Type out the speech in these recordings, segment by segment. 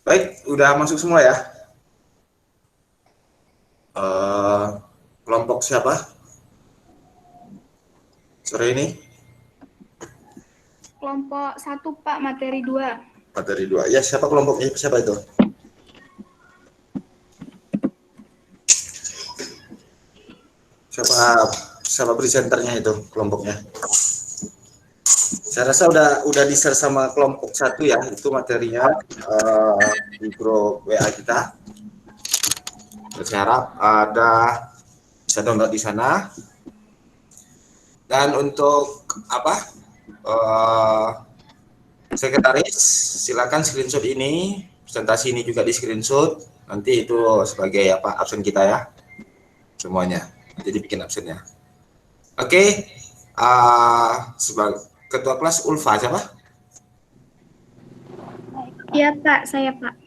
Baik, udah masuk semua ya? Eh, Kelompok siapa sore ini? Kelompok 1 Pak, materi 2. Materi 2. Ya, siapa kelompoknya? Siapa itu? Siapa siapa presenternya itu kelompoknya? Saya rasa udah di-share sama kelompok 1 ya, itu materinya di grup WA kita. Saya harap ada bisa download di sana. Dan untuk apa? Sekretaris, silakan screenshot ini, presentasi ini juga di screenshot. Nanti itu sebagai apa absen kita ya, semuanya. Nanti dibikin absennya. Oke, sebagai ketua kelas Ulfa siapa? Iya Pak, saya Pak.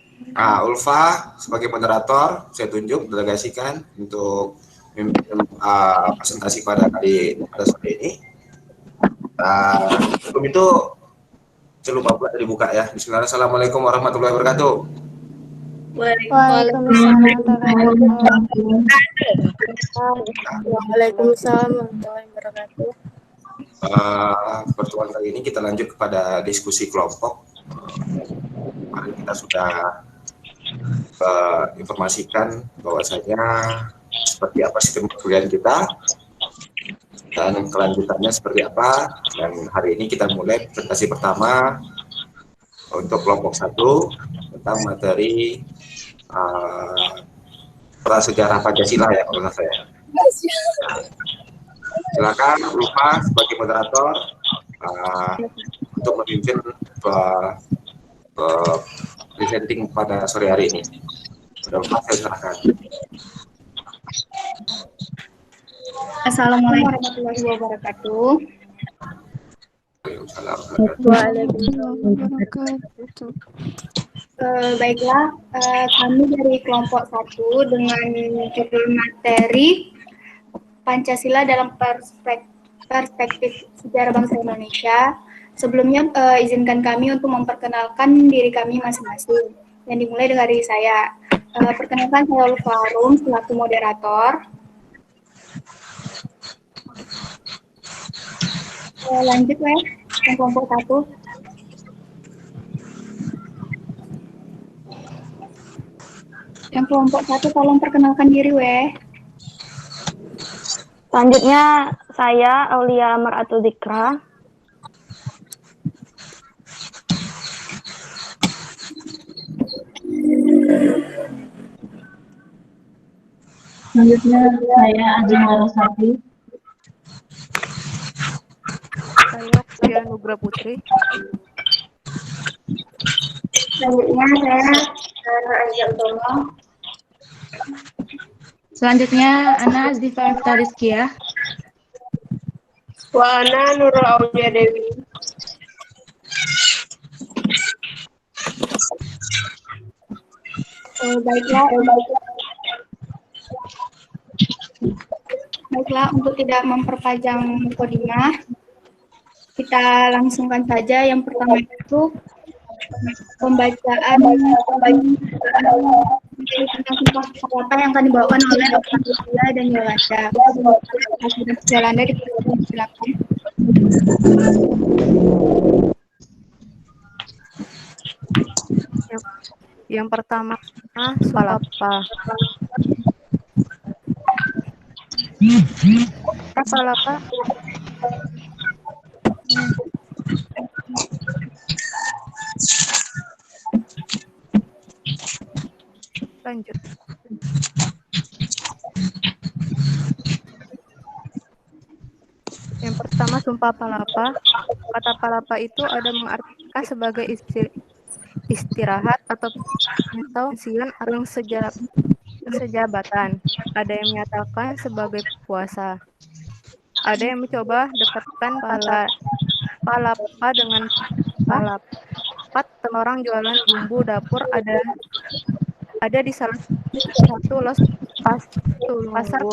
Ulfa sebagai moderator, saya tunjuk delegasikan untuk presentasi pada sore ini. Sebelum itu saya lupa pula dibuka ya. Bismillahirrahmanirrahim. Assalamualaikum warahmatullahi wabarakatuh. Waalaikumsalam warahmatullahi wabarakatuh. Pertemuan kali ini kita lanjut kepada diskusi kelompok. Kemarin kita sudah informasikan bahwasanya seperti apa sistem perkuliahan kita dan kelanjutannya seperti apa. Dan hari ini kita mulai presentasi pertama untuk kelompok 1 tentang materi prasejarah Pancasila ya kalau saya. Silakan Ulfa sebagai moderator untuk memimpin presenting pada sore hari ini. Ulfa, saya silakan. Assalamualaikum warahmatullahi wabarakatuh. Waalaikumsalam wabarakatuh. Baiklah, kami dari kelompok 1 dengan judul materi Pancasila dalam perspektif sejarah bangsa Indonesia. Sebelumnya izinkan kami untuk memperkenalkan diri kami masing-masing. Yang dimulai dari saya. Perkenalkan saya Ulfa Arum selaku moderator. Lanjut yang kelompok 1. Yang kelompok 1 tolong perkenalkan diri Selanjutnya saya Aulia Maratul Dikra. Selanjutnya saya Ajeng Larasati. Saya Pia Nugra Putri. Selanjutnya saya Azza Utomo. Selanjutnya Ana Azdifa Rizkia. Wana Nurul Aulia Dewi. Baiklah, untuk tidak memperpanjang mukadimah, kita langsungkan saja. Yang pertama itu pembacaan tentang sumpah apa yang akan dibawakan oleh Aulia dan Yolanda. Yolanda silakan. Yang pertama, Palapa. Palapa. Lanjut. Yang pertama, sumpah palapa. Kata palapa itu ada mengartikan sebagai istirahat atau pensiun atau sejabatan. Ada yang menyatakan sebagai puasa. Ada yang mencoba dekatkan palapa dengan palapat. Orang jualan bumbu dapur ada di salah satu pasar.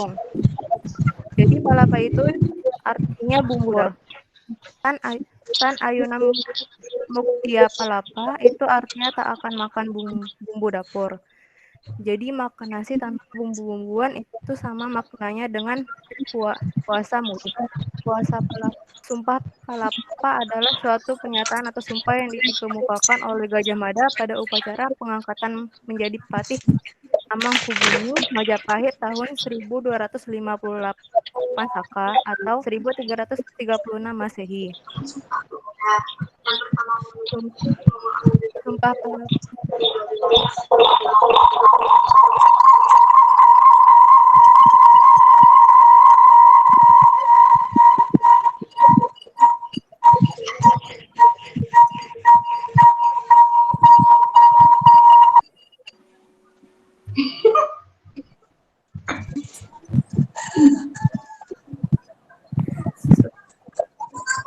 Jadi palapa itu artinya bumbu dapur. Tan ayuna muktia palapa itu artinya tak akan makan bumbu dapur. Jadi makan nasi tanpa bumbu-bumbuan itu sama maknanya dengan puasa murid. Sumpah palapa adalah suatu pernyataan atau sumpah yang dikemukakan oleh Gajah Mada pada upacara pengangkatan menjadi patih Amangkubumi Majapahit tahun 1258 Saka atau 1336 Masehi. Sumpah palapa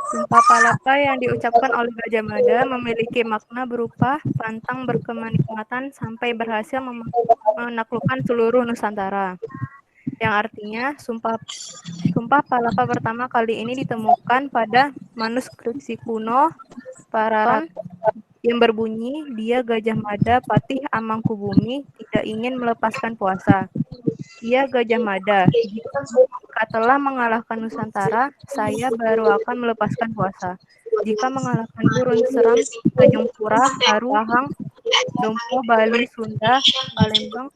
Sumpah palapa yang diucapkan oleh Gajah Mada memiliki makna berupa pantang berkenikmatan sampai berhasil menaklukkan seluruh Nusantara. Yang artinya sumpah palapa pertama kali ini ditemukan pada manuskripsi kuno Paraton yang berbunyi, dia Gajah Mada Patih Amangkubumi tidak ingin melepaskan puasa. Dia Gajah Mada, jika telah mengalahkan Nusantara, saya baru akan melepaskan puasa. Jika mengalahkan Gurun, Seram, Tanjung Pura, Haru, Pahang, Dompo, Bali, Sunda, Palembang.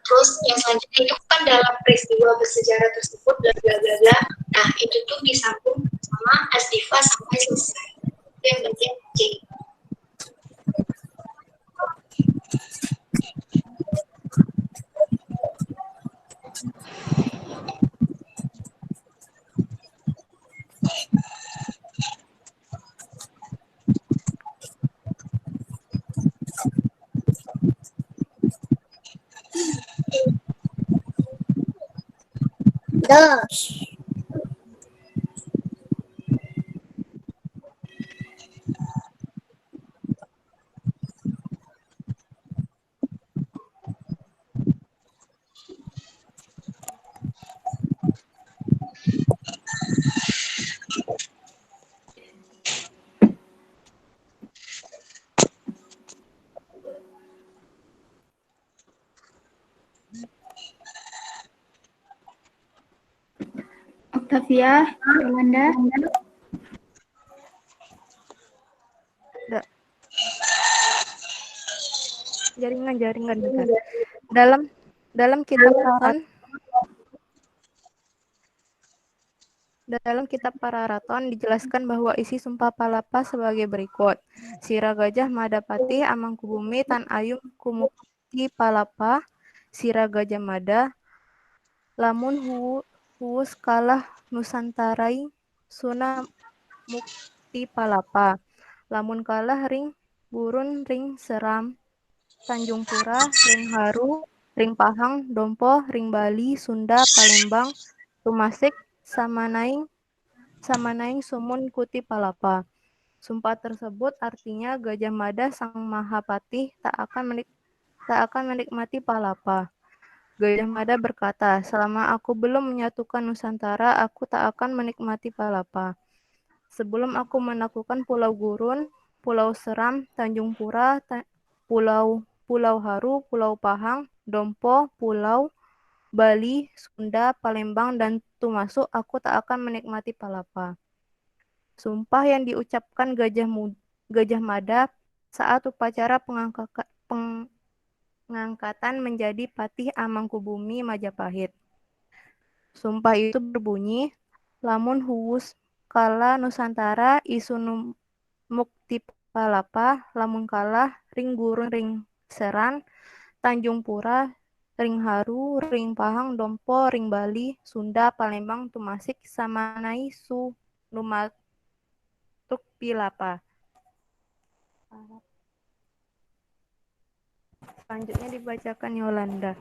Terus yang selanjutnya itu kan dalam peristiwa bersejarah tersebut bla bla bla bla. Nah itu tuh disambung sama Asdiva sampai selesai. Itu yang bagian C. Octavia, Yolanda. Jaringan bentar. Dalam kitab Pararaton dijelaskan bahwa isi Sumpah Palapa sebagai berikut. Sira Gajah Madapati Amangkubumi Tan Ayum Kumukti Palapa, Sira Gajah Mada, lamun huus kalah Nusantarai Suna Mukti Palapa, lamun kalah ring Gurun ring Seram, Tanjung Pura, ring Haru, ring Pahang, Dompo, ring Bali, Sunda, Palembang, Tumasik, Samanaing Sumun Kuti Palapa. Sumpah tersebut artinya Gajah Mada Sang Mahapatih tak akan menikmati palapa. Gajah Mada berkata, selama aku belum menyatukan Nusantara, aku tak akan menikmati palapa. Sebelum aku menaklukkan Pulau Gurun, Pulau Seram, Tanjung Pura, Pulau Haru, Pulau Pahang, Dompo, Pulau Bali, Sunda, Palembang, dan Tumasuk, aku tak akan menikmati palapa. Sumpah yang diucapkan Gajah Mada saat upacara pengangkatan menjadi Patih Amangkubumi Majapahit. Sumpah itu berbunyi, lamun huwus kala Nusantara isu mukti palapa, lamun kalah ring Gurun ring Seran, Tanjung Pura, ring Haru, ring Pahang, Dompo, ring Bali, Sunda, Palembang, Tumasik, Samanai, Su, Numatuk, Pilapa. Selanjutnya dibacakan Yolanda.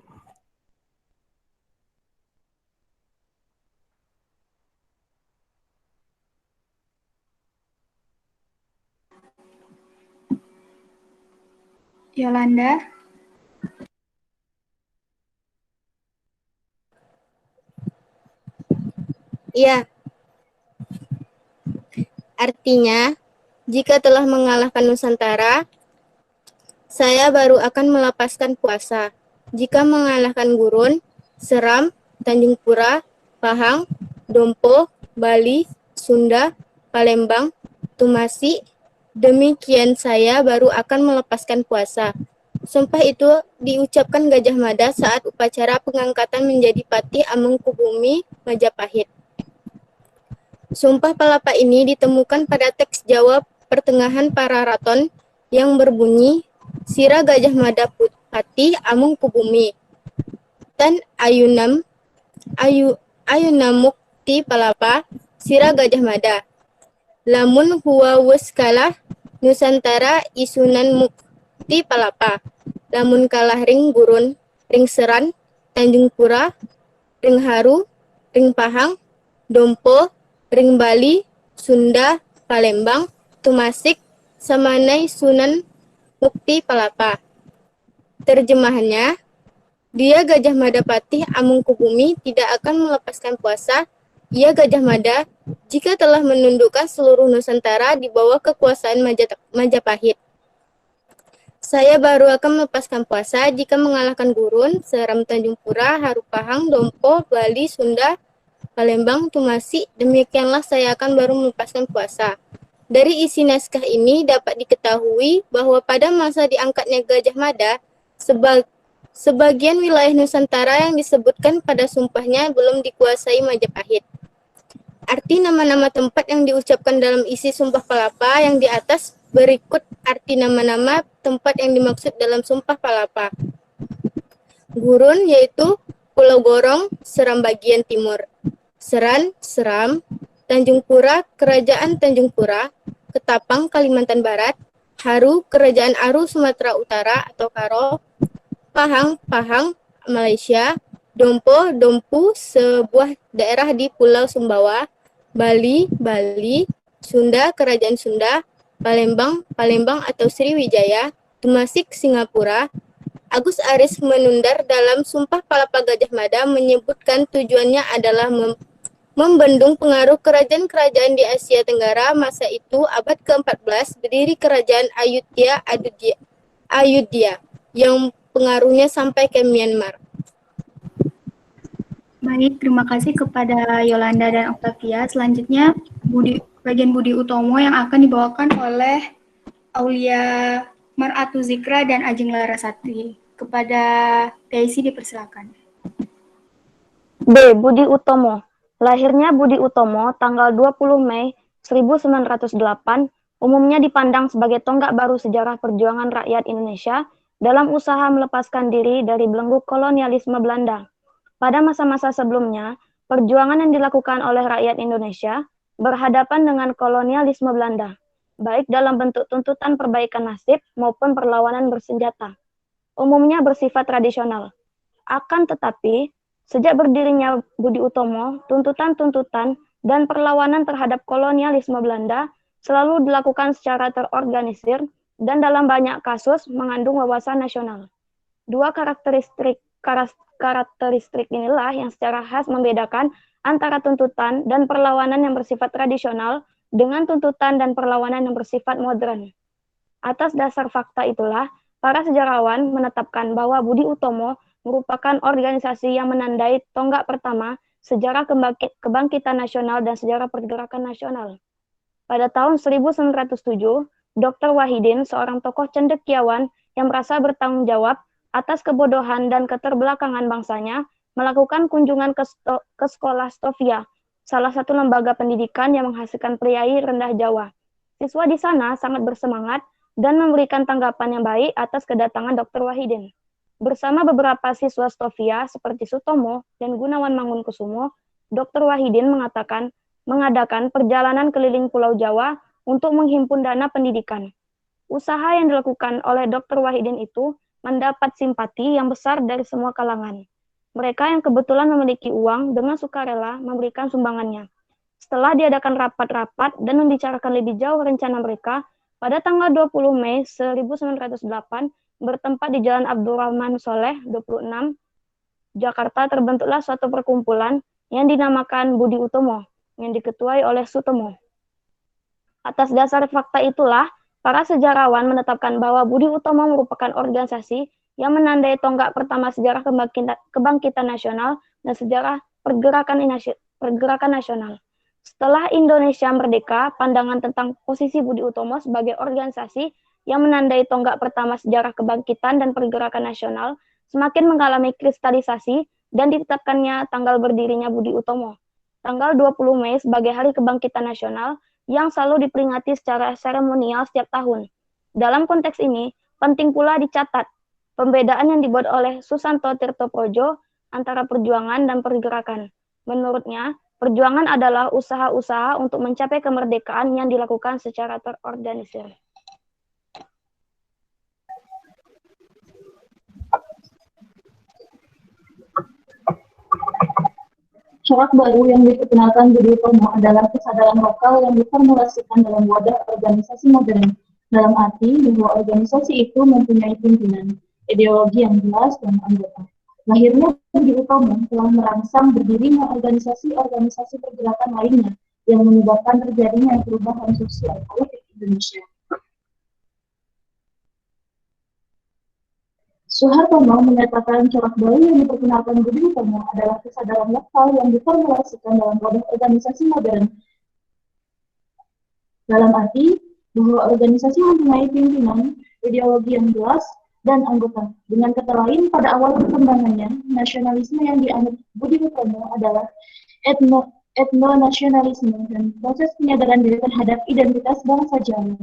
Yolanda. Iya, artinya jika telah mengalahkan Nusantara, saya baru akan melepaskan puasa. Jika mengalahkan Gurun, Seram, Tanjung Pura, Pahang, Dompo, Bali, Sunda, Palembang, Tumasi, demikian saya baru akan melepaskan puasa. Sumpah itu diucapkan Gajah Mada saat upacara pengangkatan menjadi Patih Amangkubumi Majapahit. Sumpah Palapa ini ditemukan pada teks Jawa Pertengahan Pararaton yang berbunyi Sira Gajah Mada Patih Amangkubumi Tan Ayunamukti Palapa Sira Gajah Mada lamun huwa wus kalah Nusantara isunan mukti Palapa lamun kalah ring Gurun ring Seran Tanjung Pura ring Haru ring Pahang Dompo ring Bali Sunda Palembang Tumasik Samanai Sunan Mukti Palapa. Terjemahannya, dia Gajah Mada Patih Amangkubumi tidak akan melepaskan puasa. Ia Gajah Mada jika telah menundukkan seluruh Nusantara di bawah kekuasaan Majapahit. Saya baru akan melepaskan puasa jika mengalahkan Gurun, Seram Tanjung Pura, Haru Pahang, Dompo, Bali, Sunda, Palembang, Tumasi. Demikianlah saya akan baru melepaskan puasa. Dari isi naskah ini dapat diketahui bahwa pada masa diangkatnya Gajah Mada, sebagian wilayah Nusantara yang disebutkan pada sumpahnya belum dikuasai Majapahit. Arti nama-nama tempat yang diucapkan dalam isi Sumpah Palapa yang di atas berikut arti nama-nama tempat yang dimaksud dalam Sumpah Palapa. Gurun yaitu Pulau Gorong, Seram bagian timur. Seran, Seram. Tanjung Pura, Kerajaan Tanjung Pura. Ketapang, Kalimantan Barat. Haru, Kerajaan Aru, Sumatera Utara atau Karo. Pahang, Pahang, Malaysia. Dompo, Dompu, sebuah daerah di Pulau Sumbawa. Bali, Bali. Sunda, Kerajaan Sunda. Palembang, Palembang atau Sriwijaya. Tumasik, Singapura. Agus Aris Menundar dalam Sumpah Palapa Gajah Mada menyebutkan tujuannya adalah membendung pengaruh kerajaan-kerajaan di Asia Tenggara masa itu abad ke-14 berdiri kerajaan Ayodhya yang pengaruhnya sampai ke Myanmar. Baik, terima kasih kepada Yolanda dan Octavia. Selanjutnya bagian Budi Utomo yang akan dibawakan oleh Aulia Maratu Zikra dan Ajeng Larasati. Kepada Daisy dipersilakan. B. Budi Utomo. Lahirnya Budi Utomo tanggal 20 Mei 1908, umumnya dipandang sebagai tonggak baru sejarah perjuangan rakyat Indonesia dalam usaha melepaskan diri dari belenggu kolonialisme Belanda. Pada masa-masa sebelumnya, perjuangan yang dilakukan oleh rakyat Indonesia berhadapan dengan kolonialisme Belanda, baik dalam bentuk tuntutan perbaikan nasib maupun perlawanan bersenjata. Umumnya bersifat tradisional. Akan tetapi, sejak berdirinya Budi Utomo, tuntutan-tuntutan dan perlawanan terhadap kolonialisme Belanda selalu dilakukan secara terorganisir dan dalam banyak kasus mengandung wawasan nasional. Dua karakteristik inilah yang secara khas membedakan antara tuntutan dan perlawanan yang bersifat tradisional dengan tuntutan dan perlawanan yang bersifat modern. Atas dasar fakta itulah, para sejarawan menetapkan bahwa Budi Utomo merupakan organisasi yang menandai tonggak pertama sejarah kebangkitan nasional dan sejarah pergerakan nasional. Pada tahun 1907, Dr. Wahidin, seorang tokoh cendekiawan yang merasa bertanggung jawab atas kebodohan dan keterbelakangan bangsanya, melakukan kunjungan ke sekolah Stovia, salah satu lembaga pendidikan yang menghasilkan priai rendah Jawa. Siswa di sana sangat bersemangat dan memberikan tanggapan yang baik atas kedatangan Dr. Wahidin. Bersama beberapa siswa Stovia seperti Sutomo dan Gunawan Mangunkusumo, Dr. Wahidin mengadakan perjalanan keliling Pulau Jawa untuk menghimpun dana pendidikan. Usaha yang dilakukan oleh Dr. Wahidin itu mendapat simpati yang besar dari semua kalangan. Mereka yang kebetulan memiliki uang dengan sukarela memberikan sumbangannya. Setelah diadakan rapat-rapat dan membicarakan lebih jauh rencana mereka, pada tanggal 20 Mei 1908, bertempat di Jalan Abdurrahman Soleh, 26, Jakarta, terbentuklah suatu perkumpulan yang dinamakan Budi Utomo. yang diketuai oleh Sutomo. Atas dasar fakta itulah, para sejarawan menetapkan bahwa Budi Utomo merupakan organisasi yang menandai tonggak pertama sejarah kebangkitan nasional dan sejarah pergerakan nasional. Setelah Indonesia merdeka, pandangan tentang posisi Budi Utomo sebagai organisasi yang menandai tonggak pertama sejarah kebangkitan dan pergerakan nasional semakin mengalami kristalisasi dan ditetapkannya tanggal berdirinya Budi Utomo, tanggal 20 Mei sebagai Hari Kebangkitan Nasional yang selalu diperingati secara seremonial setiap tahun. Dalam konteks ini, penting pula dicatat pembedaan yang dibuat oleh Susanto Tirtoprojo antara perjuangan dan pergerakan. Menurutnya, perjuangan adalah usaha-usaha untuk mencapai kemerdekaan yang dilakukan secara terorganisir. Corak baru yang diperkenalkan Budi Utomo adalah kesadaran lokal yang diformulasikan dalam wadah organisasi modern, dalam arti bahwa organisasi itu mempunyai pimpinan, ideologi yang jelas, dan anggota. Lahirnya Budi Utomo telah merangsang berdirinya organisasi-organisasi pergerakan lainnya yang menyebabkan terjadinya perubahan sosial politik Indonesia. Soehartono menyatakan corak baru yang diperkenalkan Budi Utomo adalah kesadaran lokal yang diformulasikan dalam wadah organisasi modern. Dalam arti bahwa organisasi mempunyai pimpinan, ideologi yang jelas, dan anggota. Dengan kata lain, pada awal perkembangannya, nasionalisme yang dianut Budi Utomo adalah etno-nasionalisme dan proses penyadaran diri terhadap identitas bangsa Jawa,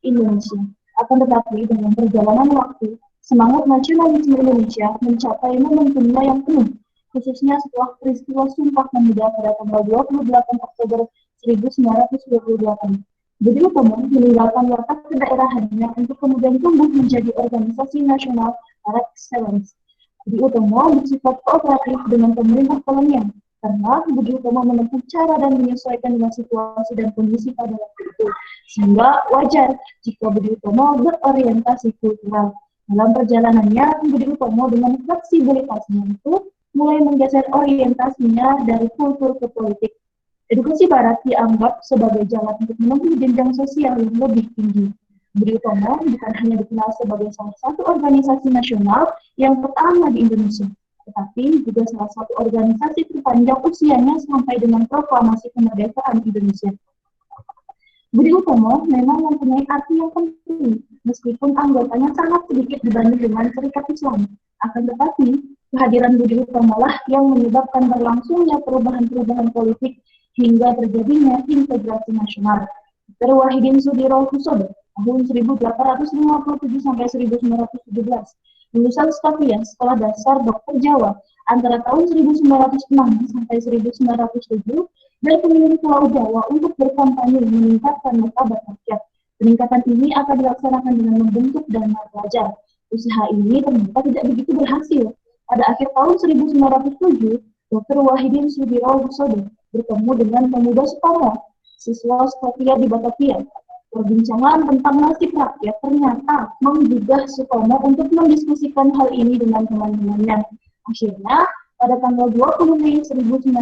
Indonesia. Akan tetapi, dengan perjalanan waktu, semangat nasionalisme Indonesia mencapai momentumnya yang penuh, khususnya setelah peristiwa Sumpah Pemuda pada tanggal 28 Oktober 1928. Budi Utomo meninggalkan watak kedaerahannya untuk kemudian tumbuh menjadi organisasi nasional par excellence. Budi Utomo bersifat kooperatif dengan pemerintah kolonial, karena Budi Utomo menempuh cara dan menyesuaikan dengan situasi dan kondisi pada waktu itu, sehingga wajar jika Budi Utomo berorientasi kultural. Dalam perjalanannya, Budi Utomo dengan fleksibilitasnya itu mulai menggeser orientasinya dari kultur ke politik. Edukasi Barat dianggap sebagai jalan untuk menempuh jenjang sosial yang lebih tinggi. Budi Utomo bukan hanya dikenal sebagai salah satu organisasi nasional yang pertama di Indonesia, tetapi juga salah satu organisasi terpanjang usianya sampai dengan proklamasi kemerdekaan Indonesia. Budi Utomo memang mempunyai arti yang penting, meskipun anggotanya sangat sedikit dibanding dengan Serikat Islam. Akan tetapi, kehadiran Budi Utomo lah yang menyebabkan berlangsungnya perubahan-perubahan politik hingga terjadinya integrasi nasional. Dr. Wahidin Sudirohusodo, tahun 1857 sampai 1917, lulusan Staffia Sekolah Dasar Dokter Jawa antara tahun 1906 sampai 1907, dan pemilih Pulau Jawa untuk berkampanye meningkatkan martabat rakyat. Peningkatan ini akan dilaksanakan dengan membentuk dana pelajar. Usaha ini ternyata tidak begitu berhasil. Pada akhir tahun 1907, Dr. Wahidin Sudirohusodo bertemu dengan pemuda Suparno, siswa Staffia di Batavia. Perbincangan tentang nasib rakyat ternyata menggugah Suparno untuk mendiskusikan hal ini dengan teman-temannya. Akhirnya, pada tanggal 20 Mei 1908,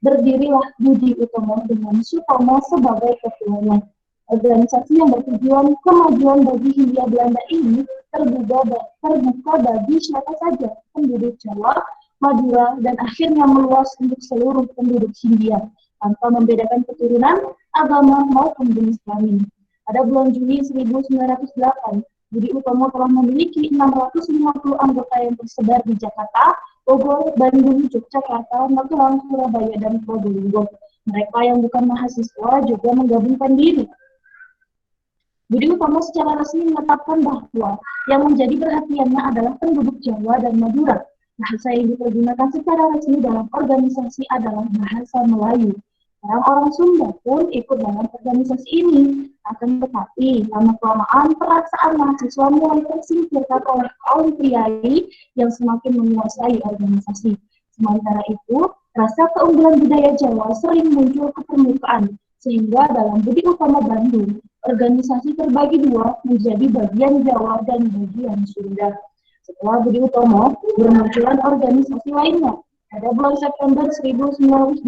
berdirilah Budi Utomo dengan Sutomo sebagai ketuanya. Organisasi yang bertujuan kemajuan bagi Hindia Belanda ini terbuka bagi siapa saja, penduduk Jawa, Madura, dan akhirnya meluas untuk seluruh penduduk Hindia, tanpa membedakan keturunan, agama, maupun jenis kelamin. Pada bulan Juni 1908, Budi Utomo telah memiliki 650 anggota yang tersebar di Jakarta, Bogor, Bandung, Yogyakarta, Magelang, Surabaya, dan Probolinggo. Mereka yang bukan mahasiswa juga menggabungkan diri. Budi Utomo secara resmi menetapkan bahwa yang menjadi perhatiannya adalah penduduk Jawa dan Madura. Bahasa yang dipergunakan secara resmi dalam organisasi adalah bahasa Melayu. Orang-orang Sunda pun ikut dalam organisasi ini. Akan tetapi, lama-kelamaan perasaan mahasiswa mulai tersingkirkan oleh kaum priai yang semakin menguasai organisasi. Sementara itu, rasa keunggulan budaya Jawa sering muncul ke permukaan, sehingga dalam Budi Utomo Bandung, organisasi terbagi dua menjadi bagian Jawa dan bagian Sunda. Setelah Budi Utomo, bermunculan organisasi lainnya. Pada bulan September 1908,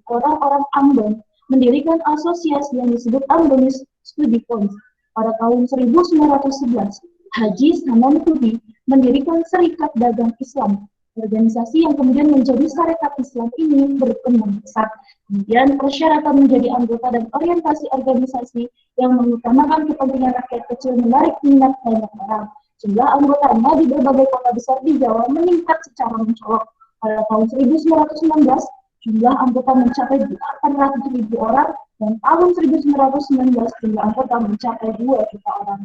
orang-orang Ambon mendirikan asosiasi yang disebut Ambon Studi Fund. Pada tahun 1911, Haji Saman Hudi mendirikan Serikat Dagang Islam. Organisasi yang kemudian menjadi Sarekat Islam ini berkembang pesat. Kemudian persyaratan menjadi anggota dan orientasi organisasi yang mengutamakan kepentingan rakyat kecil menarik minat banyak orang. Jumlah anggotanya di berbagai kota besar di Jawa meningkat secara mencolok. Pada tahun 1916, jumlah anggota mencapai 800.000 orang, dan tahun 1919 jumlah anggota mencapai 2 juta orang.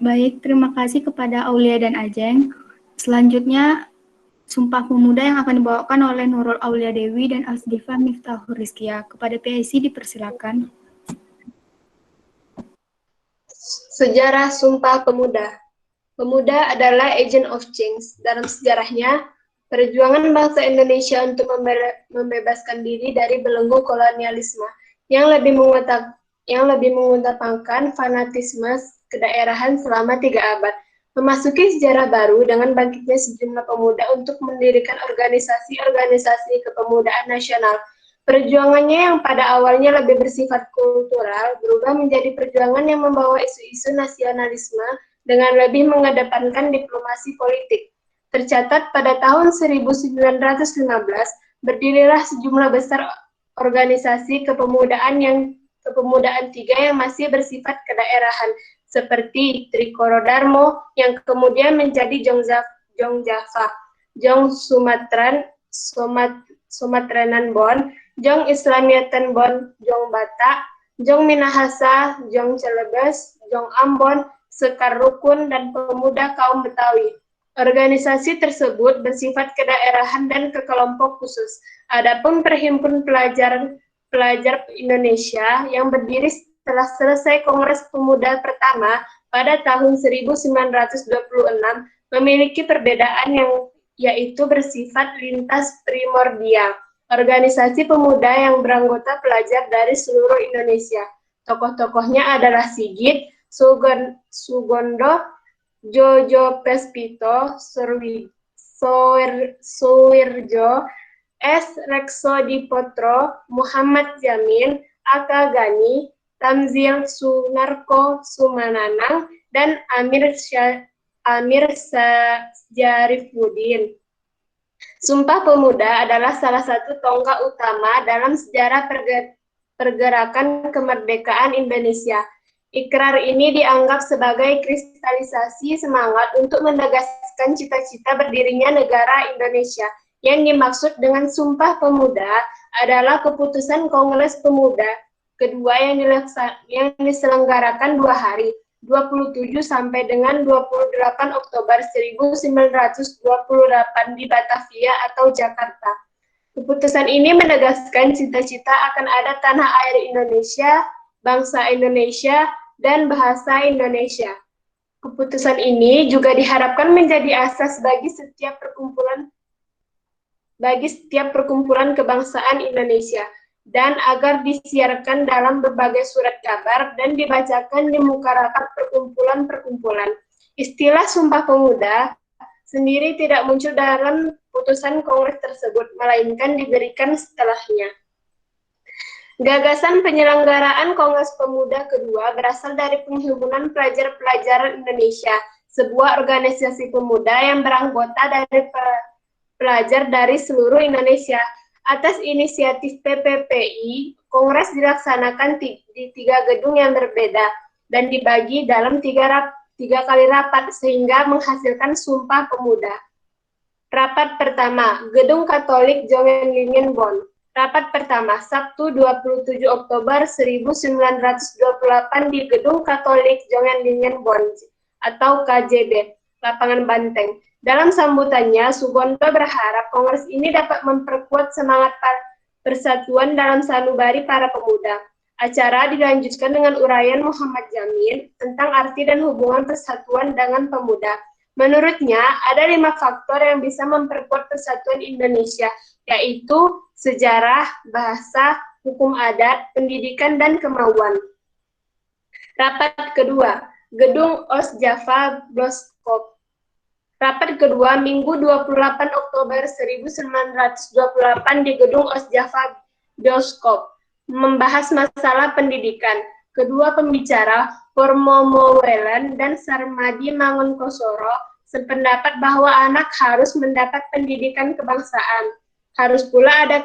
Baik, terima kasih kepada Aulia dan Ajeng. Selanjutnya, Sumpah Pemuda yang akan dibawakan oleh Nurul Aulia Dewi dan Asdifa Miftahul Rizkia. Kepada PSI dipersilakan. Sejarah Sumpah Pemuda. Pemuda adalah agent of change. Dalam sejarahnya, perjuangan bangsa Indonesia untuk membebaskan diri dari belenggu kolonialisme yang lebih mengedepankan fanatisme kedaerahan selama 3 abad, memasuki sejarah baru dengan bangkitnya sejumlah pemuda untuk mendirikan organisasi-organisasi kepemudaan nasional. Perjuangannya yang pada awalnya lebih bersifat kultural berubah menjadi perjuangan yang membawa isu-isu nasionalisme dengan lebih mengedepankan diplomasi politik. Tercatat pada tahun 1915, berdirilah sejumlah besar organisasi kepemudaan tiga yang masih bersifat kedaerahan, seperti Trikoro Darmo yang kemudian menjadi Jong Java, Jong Sumatranan Bon, Jong Islamiatan Bon, Jong Batak, Jong Minahasa, Jong Celebes, Jong Ambon, Sekar Rukun, dan Pemuda Kaum Betawi. Organisasi tersebut bersifat kedaerahan dan ke kelompok khusus. Adapun Perhimpunan Pelajar Indonesia yang berdiri setelah selesai Kongres Pemuda pertama pada tahun 1926 memiliki perbedaan yaitu bersifat lintas primordial. Organisasi pemuda yang beranggota pelajar dari seluruh Indonesia. Tokoh-tokohnya adalah Sigit, Sugondo, Jojo Pespito, Suwirjo, S. Reksodipotro, Muhammad Jamin, Aka Gani, Tamzil Sunarko Sumananang, dan Amir Syarifuddin. Sumpah Pemuda adalah salah satu tonggak utama dalam sejarah pergerakan kemerdekaan Indonesia. Ikrar ini dianggap sebagai kristalisasi semangat untuk menegaskan cita-cita berdirinya negara Indonesia. Yang dimaksud dengan Sumpah Pemuda adalah keputusan Kongres Pemuda kedua yang diselenggarakan 2 hari, 27 sampai dengan 28 Oktober 1928 di Batavia atau Jakarta. Keputusan ini menegaskan cita-cita akan ada tanah air Indonesia, bangsa Indonesia, dan bahasa Indonesia. Keputusan ini juga diharapkan menjadi asas bagi setiap perkumpulan kebangsaan Indonesia, dan agar disiarkan dalam berbagai surat kabar dan dibacakan di muka rapat perkumpulan-perkumpulan. Istilah Sumpah Pemuda sendiri tidak muncul dalam putusan Kongres tersebut, melainkan diberikan setelahnya. Gagasan penyelenggaraan Kongres Pemuda kedua berasal dari Perhimpunan Pelajar-Pelajar Indonesia, sebuah organisasi pemuda yang beranggota dari pelajar dari seluruh Indonesia. Atas inisiatif PPPI, Kongres dilaksanakan di 3 gedung yang berbeda dan dibagi dalam 3 kali rapat sehingga menghasilkan Sumpah Pemuda. Rapat pertama, Gedung Katolik Jongenlingen Bon. Rapat pertama, Sabtu 27 Oktober 1928 di Gedung Katolik Jongenlingen Bon atau KJB, Lapangan Banteng. Dalam sambutannya, Sugondo berharap Kongres ini dapat memperkuat semangat persatuan dalam sanubari para pemuda. Acara dilanjutkan dengan uraian Muhammad Jamin tentang arti dan hubungan persatuan dengan pemuda. Menurutnya, ada 5 faktor yang bisa memperkuat persatuan Indonesia, yaitu sejarah, bahasa, hukum adat, pendidikan, dan kemauan. Rapat kedua, Gedung Osjava Boskop. Rapat kedua Minggu 28 Oktober 1928 di Gedung Osjava Boskop membahas masalah pendidikan. Kedua pembicara, Purnomo Welan dan Sarmadi Mangunkosoro, sependapat bahwa anak harus mendapat pendidikan kebangsaan. Harus pula ada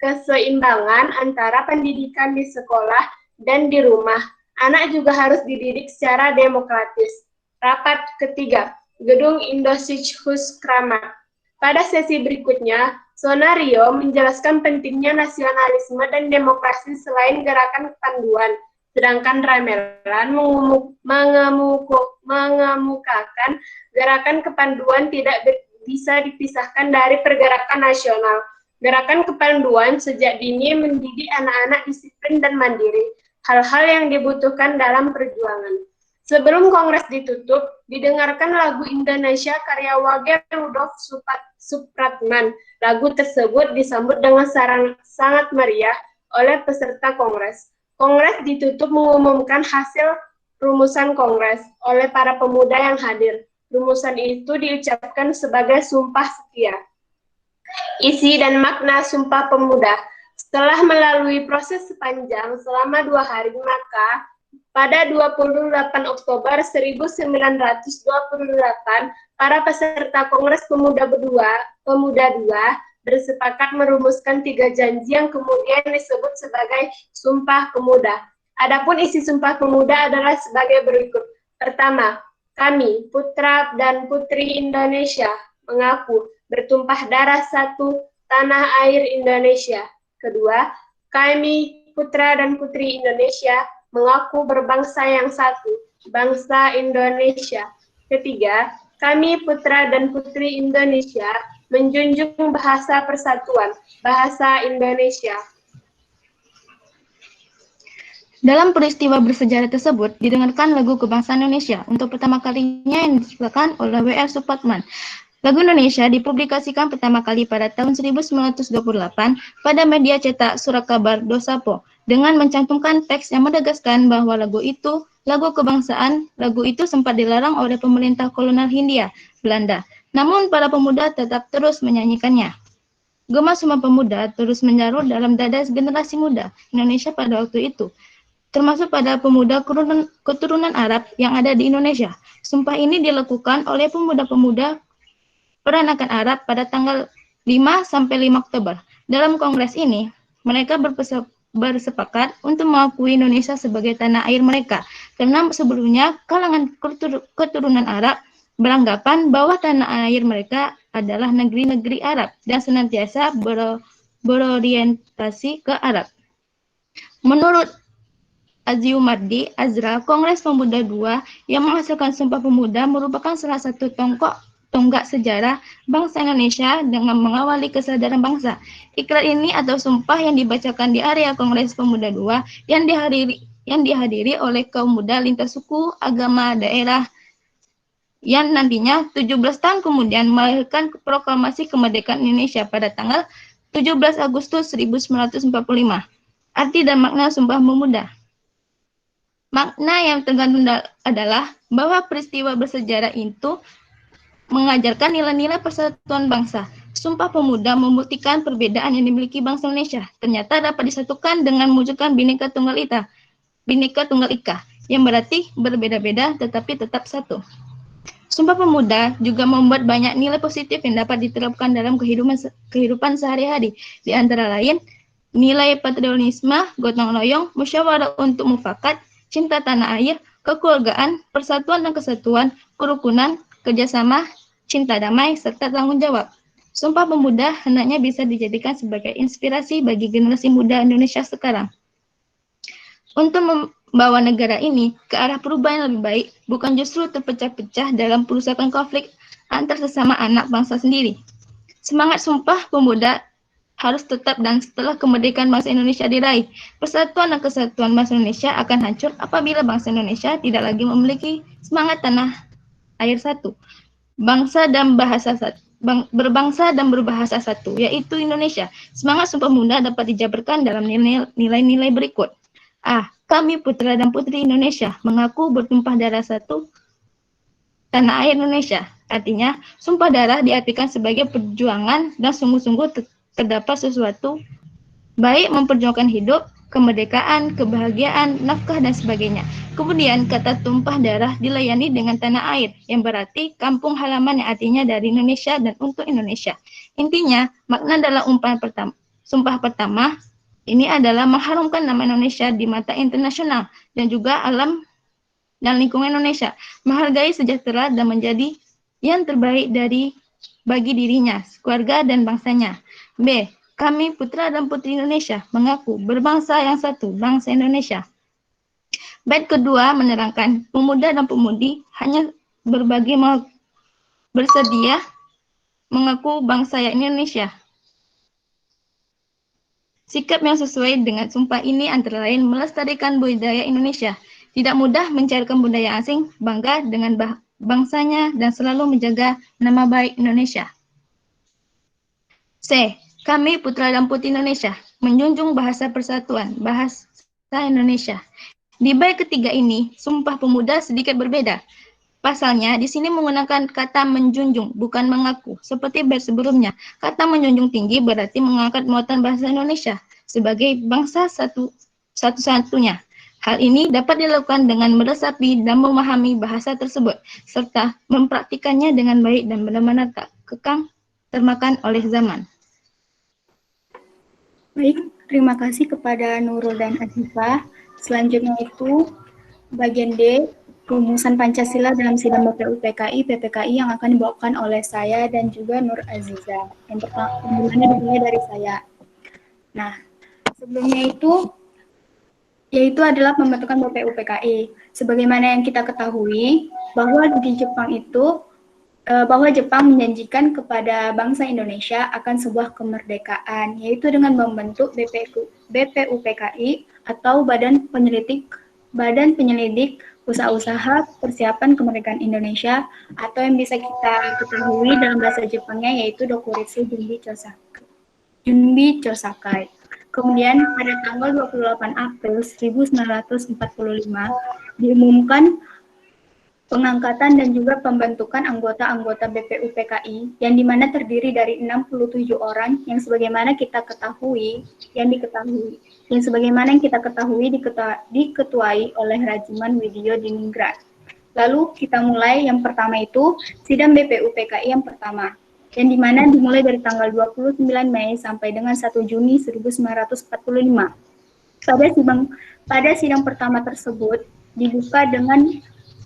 keseimbangan antara pendidikan di sekolah dan di rumah. Anak juga harus dididik secara demokratis. Rapat ketiga, Gedung Indosichus Kramat. Pada sesi berikutnya, Sonario menjelaskan pentingnya nasionalisme dan demokrasi selain gerakan kepanduan, sedangkan Ramelan mengemukakan gerakan kepanduan tidak bisa dipisahkan dari pergerakan nasional. Gerakan kepanduan sejak dini mendidik anak-anak disiplin dan mandiri, hal-hal yang dibutuhkan dalam perjuangan. Sebelum kongres ditutup, didengarkan lagu Indonesia karya Wage Rudolf Supratman. Lagu tersebut disambut dengan sangat meriah oleh peserta kongres. Kongres ditutup mengumumkan hasil rumusan kongres oleh para pemuda yang hadir. Rumusan itu diucapkan sebagai sumpah setia. Isi dan makna Sumpah Pemuda. Setelah melalui proses sepanjang selama 2 hari, maka pada 28 Oktober 1928, para peserta Kongres Pemuda II bersepakat merumuskan 3 janji yang kemudian disebut sebagai Sumpah Pemuda. Adapun isi Sumpah Pemuda adalah sebagai berikut. Pertama, kami, putra dan putri Indonesia, mengaku bertumpah darah satu tanah air Indonesia. Kedua, kami, putra dan putri Indonesia, mengaku berbangsa yang satu, bangsa Indonesia. Ketiga, kami, putra dan putri Indonesia, menjunjung bahasa persatuan, bahasa Indonesia. Dalam peristiwa bersejarah tersebut, didengarkan lagu kebangsaan Indonesia untuk pertama kalinya yang diciptakan oleh W.R. Supratman. Lagu Indonesia dipublikasikan pertama kali pada tahun 1928 pada media cetak Surat Kabar Dosapo dengan mencantumkan teks yang menegaskan bahwa lagu itu lagu kebangsaan. Lagu itu sempat dilarang oleh pemerintah kolonial Hindia Belanda, namun para pemuda tetap terus menyanyikannya. Gema Sumpah Pemuda terus menjarut dalam dada generasi muda Indonesia pada waktu itu, termasuk pada pemuda keturunan Arab yang ada di Indonesia. Sumpah ini dilakukan oleh pemuda-pemuda peranakan Arab pada tanggal 5 sampai 5 Oktober. Dalam kongres ini, mereka bersepakat untuk mengakui Indonesia sebagai tanah air mereka, karena sebelumnya kalangan keturunan Arab beranggapan bahwa tanah air mereka adalah negeri-negeri Arab dan senantiasa berorientasi ke Arab. Menurut Aziumardi Azra, Kongres Pemuda II yang menghasilkan Sumpah Pemuda merupakan salah satu tonggak sejarah bangsa Indonesia dengan mengawali kesadaran bangsa. Ikrar ini atau sumpah yang dibacakan di area Kongres Pemuda II yang dihadiri oleh kaum muda lintas suku, agama, daerah, yang nantinya 17 tahun kemudian melahirkan proklamasi kemerdekaan Indonesia pada tanggal 17 Agustus 1945. Arti dan makna Sumpah Pemuda. Makna yang tergantung adalah bahwa peristiwa bersejarah itu mengajarkan nilai-nilai persatuan bangsa. Sumpah Pemuda membuktikan perbedaan yang dimiliki bangsa Indonesia ternyata dapat disatukan dengan mewujudkan Bhinneka Tunggal Ika, yang berarti berbeda-beda tetapi tetap satu. Sumpah Pemuda juga membuat banyak nilai positif yang dapat diterapkan dalam kehidupan sehari-hari, di antara lain nilai patriotisme, gotong royong, musyawarah untuk mufakat, cinta tanah air, kekeluargaan, persatuan dan kesatuan, kerukunan, kerjasama, cinta damai, serta tanggung jawab. Sumpah Pemuda hendaknya bisa dijadikan sebagai inspirasi bagi generasi muda Indonesia sekarang untuk membawa negara ini ke arah perubahan yang lebih baik, bukan justru terpecah-pecah dalam perusakan konflik antar sesama anak bangsa sendiri. Semangat Sumpah Pemuda harus tetap, dan setelah kemerdekaan bangsa Indonesia diraih, persatuan dan kesatuan bangsa Indonesia akan hancur apabila bangsa Indonesia tidak lagi memiliki semangat tanah air satu, berbangsa dan berbahasa satu, yaitu Indonesia. Semangat Sumpah Pemuda dapat dijabarkan dalam nilai-nilai berikut. A. kami putra dan putri Indonesia mengaku bertumpah darah satu tanah air Indonesia. Artinya, sumpah darah diartikan sebagai perjuangan dan sungguh-sungguh terdapat sesuatu, baik memperjuangkan hidup, kemerdekaan, kebahagiaan, nafkah, dan sebagainya. Kemudian, kata tumpah darah dilayani dengan tanah air, yang berarti kampung halaman yang artinya dari Indonesia dan untuk Indonesia. Intinya, makna dalam sumpah pertama, ini adalah mengharumkan nama Indonesia di mata internasional dan juga alam dan lingkungan Indonesia, menghargai sejahtera dan menjadi yang terbaik bagi dirinya, keluarga dan bangsanya. B. Kami putra dan putri Indonesia mengaku berbangsa yang satu, bangsa Indonesia. Bait kedua menerangkan pemuda dan pemudi hanya bersedia mengaku bangsa yang Indonesia. Sikap yang sesuai dengan sumpah ini antara lain melestarikan budaya Indonesia, tidak mudah mencarikan budaya asing, bangga dengan bangsanya, dan selalu menjaga nama baik Indonesia. C. Kami putra dan putri Indonesia menjunjung bahasa persatuan, bahasa Indonesia. Di bait ketiga ini, sumpah pemuda sedikit berbeda. Pasalnya, di sini menggunakan kata menjunjung, bukan mengaku. Seperti bait sebelumnya, kata menjunjung tinggi berarti mengangkat muatan bahasa Indonesia sebagai bangsa satu-satunya. Hal ini dapat dilakukan dengan meresapi dan memahami bahasa tersebut, serta mempraktikannya dengan baik dan benar-benar tak kekang termakan oleh zaman. Baik, terima kasih kepada Nurul dan Azifah. Selanjutnya itu bagian D, rumusan Pancasila dalam sidang BPUPKI, PPKI yang akan dibawakan oleh saya dan juga Nur Aziza. Yang pertama, dimulai dari saya. Nah, sebelumnya yaitu adalah pembentukan BPUPKI. Sebagaimana yang kita ketahui, bahwa di Jepang itu, bahwa Jepang menjanjikan kepada bangsa Indonesia akan sebuah kemerdekaan, yaitu dengan membentuk BPUPKI atau Badan Penyelidik Usaha-Usaha Persiapan Kemerdekaan Indonesia, atau yang bisa kita ketahui dalam bahasa Jepangnya yaitu Dokuritsu Junbi Chosakai. Kemudian pada tanggal 28 April 1945 diumumkan pengangkatan dan juga pembentukan anggota-anggota BPUPKI yang dimana terdiri dari 67 orang yang sebagaimana kita ketahui, yang kita ketahui diketuai oleh Rajiman Widyo Diningrat. Lalu kita mulai yang pertama itu sidang BPUPKI yang pertama, yang dimana dimulai dari tanggal 29 Mei sampai dengan 1 Juni 1945. Pada sidang pertama tersebut dibuka dengan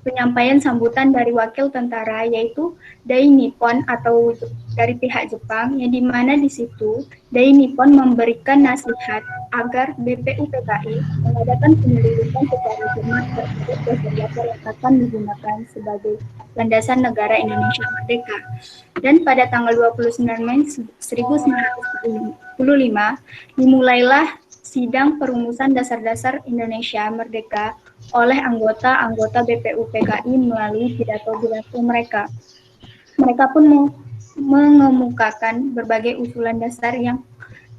penyampaian sambutan dari wakil tentara yaitu Dai Nippon atau dari pihak Jepang, yang dimana di situ Dai Nippon memberikan nasihat agar BPUPKI mengadakan penyelidikan secara cermat terhadap dasar-dasar yang akan digunakan sebagai landasan negara Indonesia merdeka. Dan pada tanggal 29 Mei 1945 dimulailah sidang perumusan dasar-dasar Indonesia merdeka oleh anggota-anggota BPUPKI melalui pidato-pidato mereka. Mereka pun mengemukakan berbagai usulan dasar yang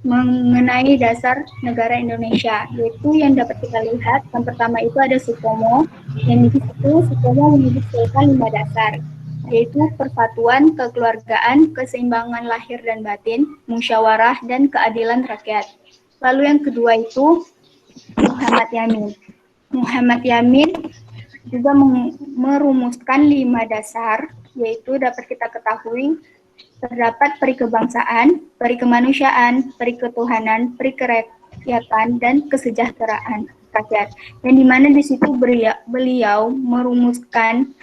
mengenai dasar negara Indonesia, yaitu yang dapat kita lihat. Yang pertama itu ada Supomo, yang di situ Supomo menyebutkan 5 dasar, yaitu persatuan, kekeluargaan, keseimbangan lahir dan batin, musyawarah, dan keadilan rakyat. Lalu yang kedua itu Muhammad Yamin. Muhammad Yamin juga merumuskan 5 dasar, yaitu dapat kita ketahui terdapat peri kebangsaan, peri kemanusiaan, peri ketuhanan, peri kerakyatan, dan kesejahteraan rakyat. Yang dimana di situ beliau merumuskan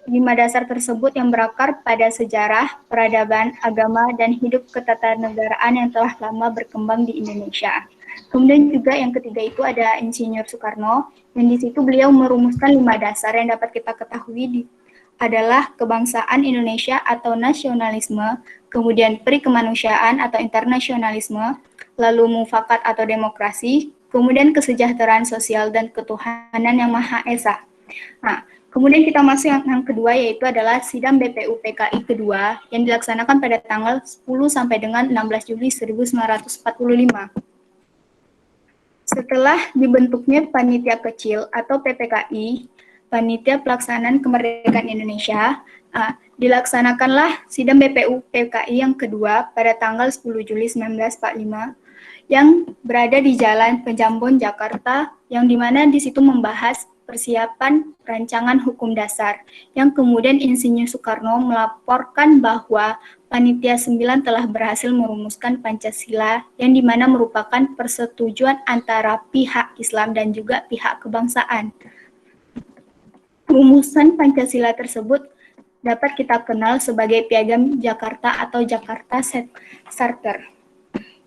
5 dasar tersebut yang berakar pada sejarah, peradaban, agama, dan hidup ketatanegaraan yang telah lama berkembang di Indonesia. Kemudian juga yang ketiga itu ada Insinyur Soekarno, yang di situ beliau merumuskan 5 dasar yang dapat kita ketahui adalah kebangsaan Indonesia atau nasionalisme, kemudian peri kemanusiaan atau internasionalisme, lalu mufakat atau demokrasi, kemudian kesejahteraan sosial dan ketuhanan yang Maha Esa. Nah, kemudian kita masuk yang kedua, yaitu adalah sidang BPUPKI kedua yang dilaksanakan pada tanggal 10 sampai dengan 16 Juli 1945. Setelah dibentuknya panitia kecil atau PPKI, Panitia Pelaksanaan Kemerdekaan Indonesia, dilaksanakanlah sidang BPU PKI yang kedua pada tanggal 10 Juli 1945 yang berada di Jalan Pejambon, Jakarta, yang dimana di situ membahas persiapan rancangan hukum dasar, yang kemudian Insinyur Soekarno melaporkan bahwa Panitia 9 telah berhasil merumuskan Pancasila, yang dimana merupakan persetujuan antara pihak Islam dan juga pihak kebangsaan. Rumusan Pancasila tersebut dapat kita kenal sebagai Piagam Jakarta atau Jakarta Charter,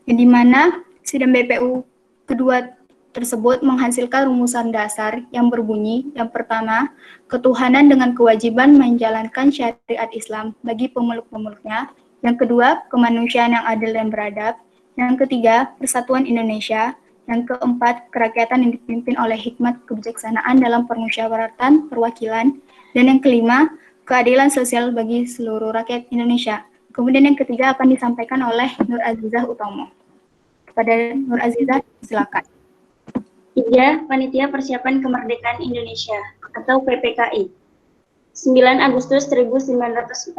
yang dimana sidang BPU kedua tersebut menghasilkan rumusan dasar yang berbunyi, yang pertama, ketuhanan dengan kewajiban menjalankan syariat Islam bagi pemeluk-pemeluknya, yang kedua, kemanusiaan yang adil dan beradab, yang ketiga, persatuan Indonesia, yang keempat, kerakyatan yang dipimpin oleh hikmat kebijaksanaan dalam permusyawaratan perwakilan, dan yang kelima, keadilan sosial bagi seluruh rakyat Indonesia. Kemudian yang ketiga akan disampaikan oleh Nur Azizah Utomo. Kepada Nur Azizah, silakan. 3. Panitia Persiapan Kemerdekaan Indonesia atau PPKI. 9 Agustus 1945.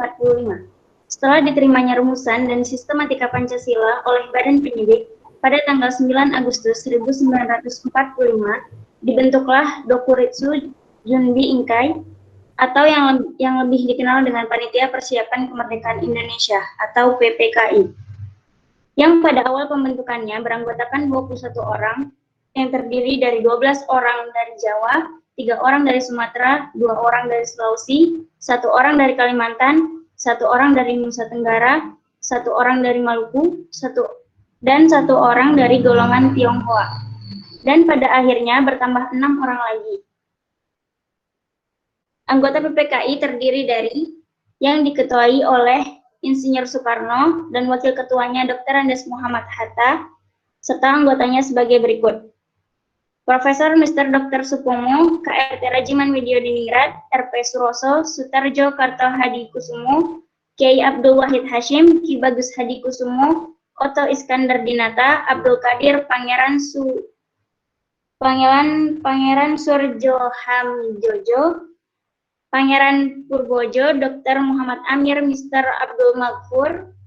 Setelah diterimanya rumusan dan sistematika Pancasila oleh Badan Penyidik, pada tanggal 9 Agustus 1945, dibentuklah Dokuritsu Junbi Inkai atau yang lebih dikenal dengan Panitia Persiapan Kemerdekaan Indonesia atau PPKI. Yang pada awal pembentukannya beranggotakan 21 orang, yang terdiri dari 12 orang dari Jawa, 3 orang dari Sumatera, 2 orang dari Sulawesi, 1 orang dari Kalimantan, 1 orang dari Nusa Tenggara, 1 orang dari Maluku, 1 orang dari golongan Tionghoa. Dan pada akhirnya bertambah 6 orang lagi. Anggota PPKI terdiri dari yang diketuai oleh Insinyur Soekarno dan Wakil Ketuanya Dr. Andes Muhammad Hatta, serta anggotanya sebagai berikut. Profesor Mr. Dr. Supomo, KRT Rajiman Widyo Diningrat, RP Suroso, Sutarjo Karto Hadi Kusumo, Kiai Abdul Wahid Hashim, Ki Bagus Hadi Kusumo, Oto Iskandar Dinata, Abdul Qadir Pangeran Surjo Hamjojo, Pangeran Purbojo, Dr. Muhammad Amir, Mr. Abdul Maghfur,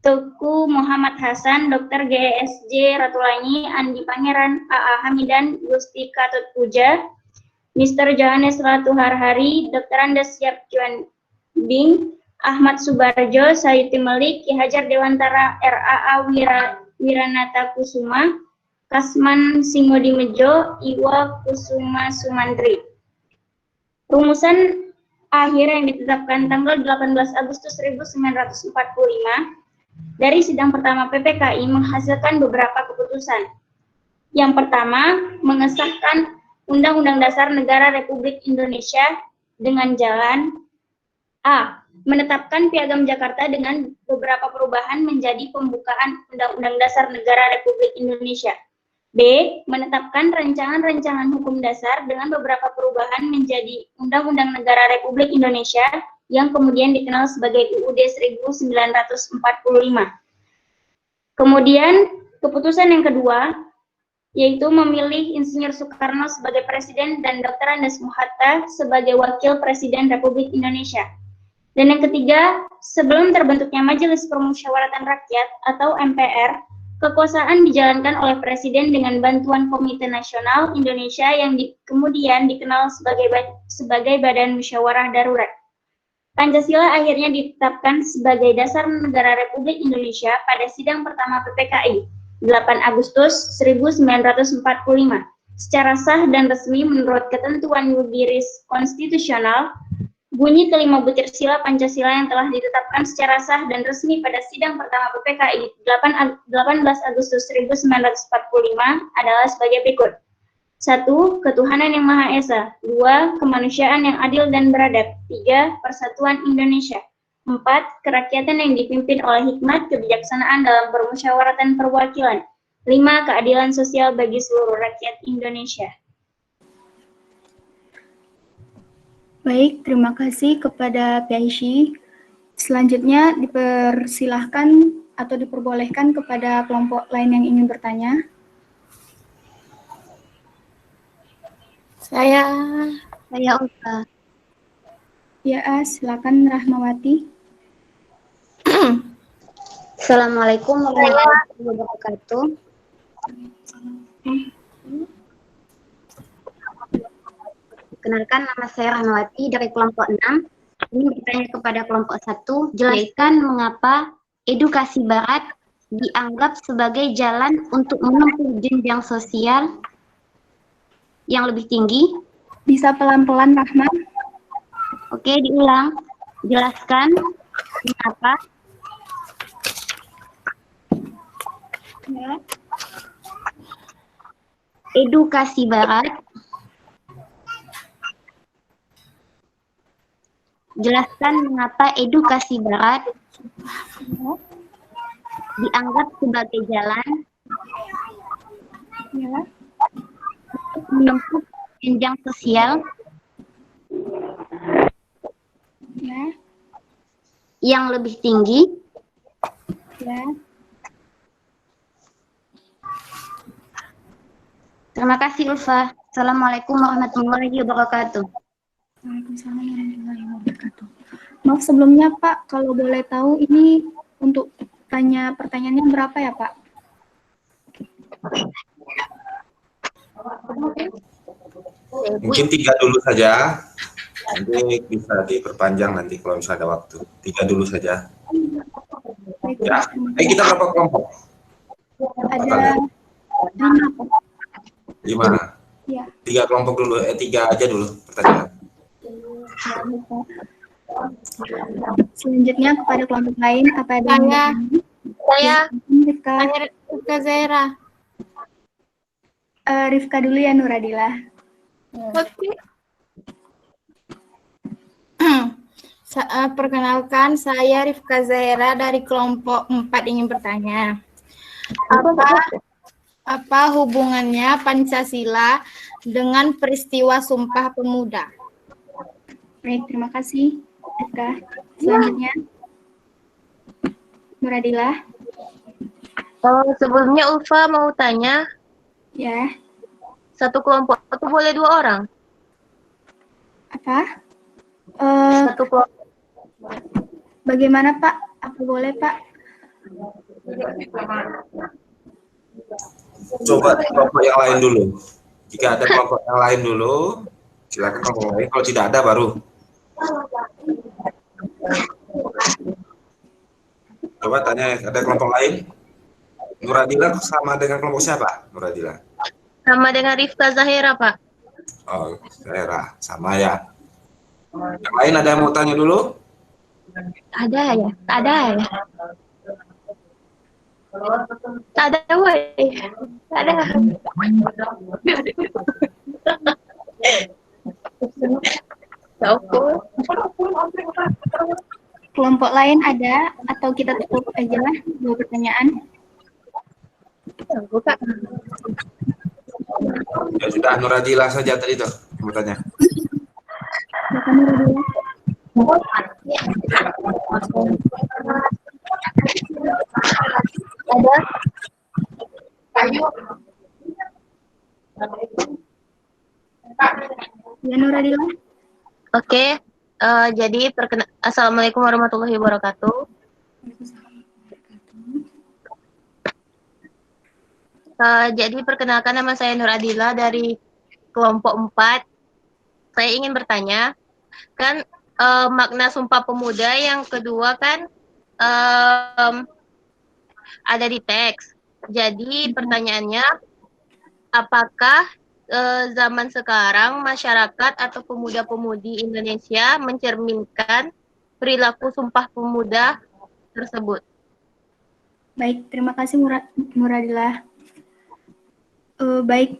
Tuku Muhammad Hasan, Dr. GSJ Ratulangi, Andi Pangeran, AA Hamidan, Gusti Katut Puja, Mr. Johannes Ratu Harhari, Dr. Andes Siap Cuan Bing, Ahmad Subarjo, Sayuti Melik, Ki Hajar Dewantara, RAA Wiranata Kusuma, Kasman Singodi Mejo, Iwa Kusuma Sumantri. Rumusan akhir yang ditetapkan tanggal 18 Agustus 1945 dari sidang pertama PPKI menghasilkan beberapa keputusan. Yang pertama, mengesahkan Undang-Undang Dasar Negara Republik Indonesia dengan jalan A. Menetapkan Piagam Jakarta dengan beberapa perubahan menjadi pembukaan Undang-Undang Dasar Negara Republik Indonesia. B. Menetapkan rancangan-rancangan hukum dasar dengan beberapa perubahan menjadi Undang-Undang Negara Republik Indonesia yang kemudian dikenal sebagai UUD 1945. Kemudian, keputusan yang kedua, yaitu memilih Insinyur Soekarno sebagai Presiden dan Dr. Andes Hatta sebagai Wakil Presiden Republik Indonesia. Dan yang ketiga, sebelum terbentuknya Majelis Permusyawaratan Rakyat atau MPR, kekuasaan dijalankan oleh Presiden dengan bantuan Komite Nasional Indonesia yang kemudian dikenal sebagai Badan Musyawarah Darurat. Pancasila akhirnya ditetapkan sebagai dasar negara Republik Indonesia pada sidang pertama PPKI, 8 Agustus 1945, secara sah dan resmi menurut ketentuan Yudiris Konstitusional, bunyi kelima butir sila Pancasila yang telah ditetapkan secara sah dan resmi pada sidang pertama PPKI 18 Agustus 1945 adalah sebagai berikut. 1. Ketuhanan yang Maha Esa. 2. Kemanusiaan yang adil dan beradab. 3. Persatuan Indonesia. 4. Kerakyatan yang dipimpin oleh hikmat kebijaksanaan dalam permusyawaratan perwakilan. 5. Keadilan sosial bagi seluruh rakyat Indonesia. Baik, terima kasih kepada PIC. Selanjutnya dipersilahkan atau diperbolehkan kepada kelompok lain yang ingin bertanya. Saya Ulfa. Ya, silakan Rahmawati. Assalamualaikum warahmatullahi wabarakatuh. Perkenalkan, nama saya Rahmawati dari kelompok 6. Ini bertanya kepada kelompok 1, jelaskan mengapa edukasi barat dianggap sebagai jalan untuk menempuh jenjang sosial yang lebih tinggi. Bisa pelan-pelan, Rahma? Oke, diulang. Jelaskan mengapa edukasi barat dianggap sebagai jalan untuk menempuh jenjang sosial yang lebih tinggi. Terima kasih, Ulfa. Assalamualaikum warahmatullahi wabarakatuh. Waalaikumsalam warahmatullahi wabarakatuh. Maaf sebelumnya, Pak, kalau boleh tahu ini untuk pertanyaannya berapa ya, Pak? Mungkin 3 dulu saja. Nanti bisa diperpanjang nanti kalau misalnya ada waktu. 3 dulu saja. Ya. Kita berapa kelompok? Ada 5, Pak. 5. Ya. 3 kelompok dulu. 3 aja dulu pertanyaan. Selanjutnya kepada kelompok lain, apa ada saya Rifka. Rifka Zaira. Rifka dulu ya, Nuradila. Oke. Perkenalkan, saya Rifka Zaira dari kelompok 4 ingin bertanya. Apa hubungannya Pancasila dengan peristiwa Sumpah Pemuda? Baik, terima kasih, Rifka. Selanjutnya, Nuradila. Sebelumnya Ulfa mau tanya, Ya. satu kelompok itu boleh 2 orang? Apa? Satu kelompok. Bagaimana, Pak? Apa boleh, Pak? Coba kelompok yang lain dulu. Jika ada kelompok yang lain dulu, silakan kelompok lain. Kalau tidak ada, baru. Coba tanya, ada kelompok lain? Nuradila sama dengan kelompok siapa? Nuradila? Sama dengan Rifka Zahira, Pak. Oh, daerah. Sama ya. Yang lain ada yang mau tanya dulu? Ada ya? Ada, woi. Ada. Kelompok lain ada atau kita tutup aja lah 2 pertanyaan? Buka. Ya sudah, Nuradila saja tadi tuh yang bertanya. Silakan, Nuradila. Ada. Ya, Nuradila. Oke. Jadi Assalamualaikum warahmatullahi wabarakatuh. Jadi perkenalkan, nama saya Nur Adila dari kelompok 4. Saya ingin bertanya, kan makna Sumpah Pemuda yang kedua kan ada di teks. Jadi pertanyaannya, apakah zaman sekarang masyarakat atau pemuda-pemudi Indonesia mencerminkan perilaku Sumpah Pemuda tersebut? Baik, terima kasih Nuradila. Baik.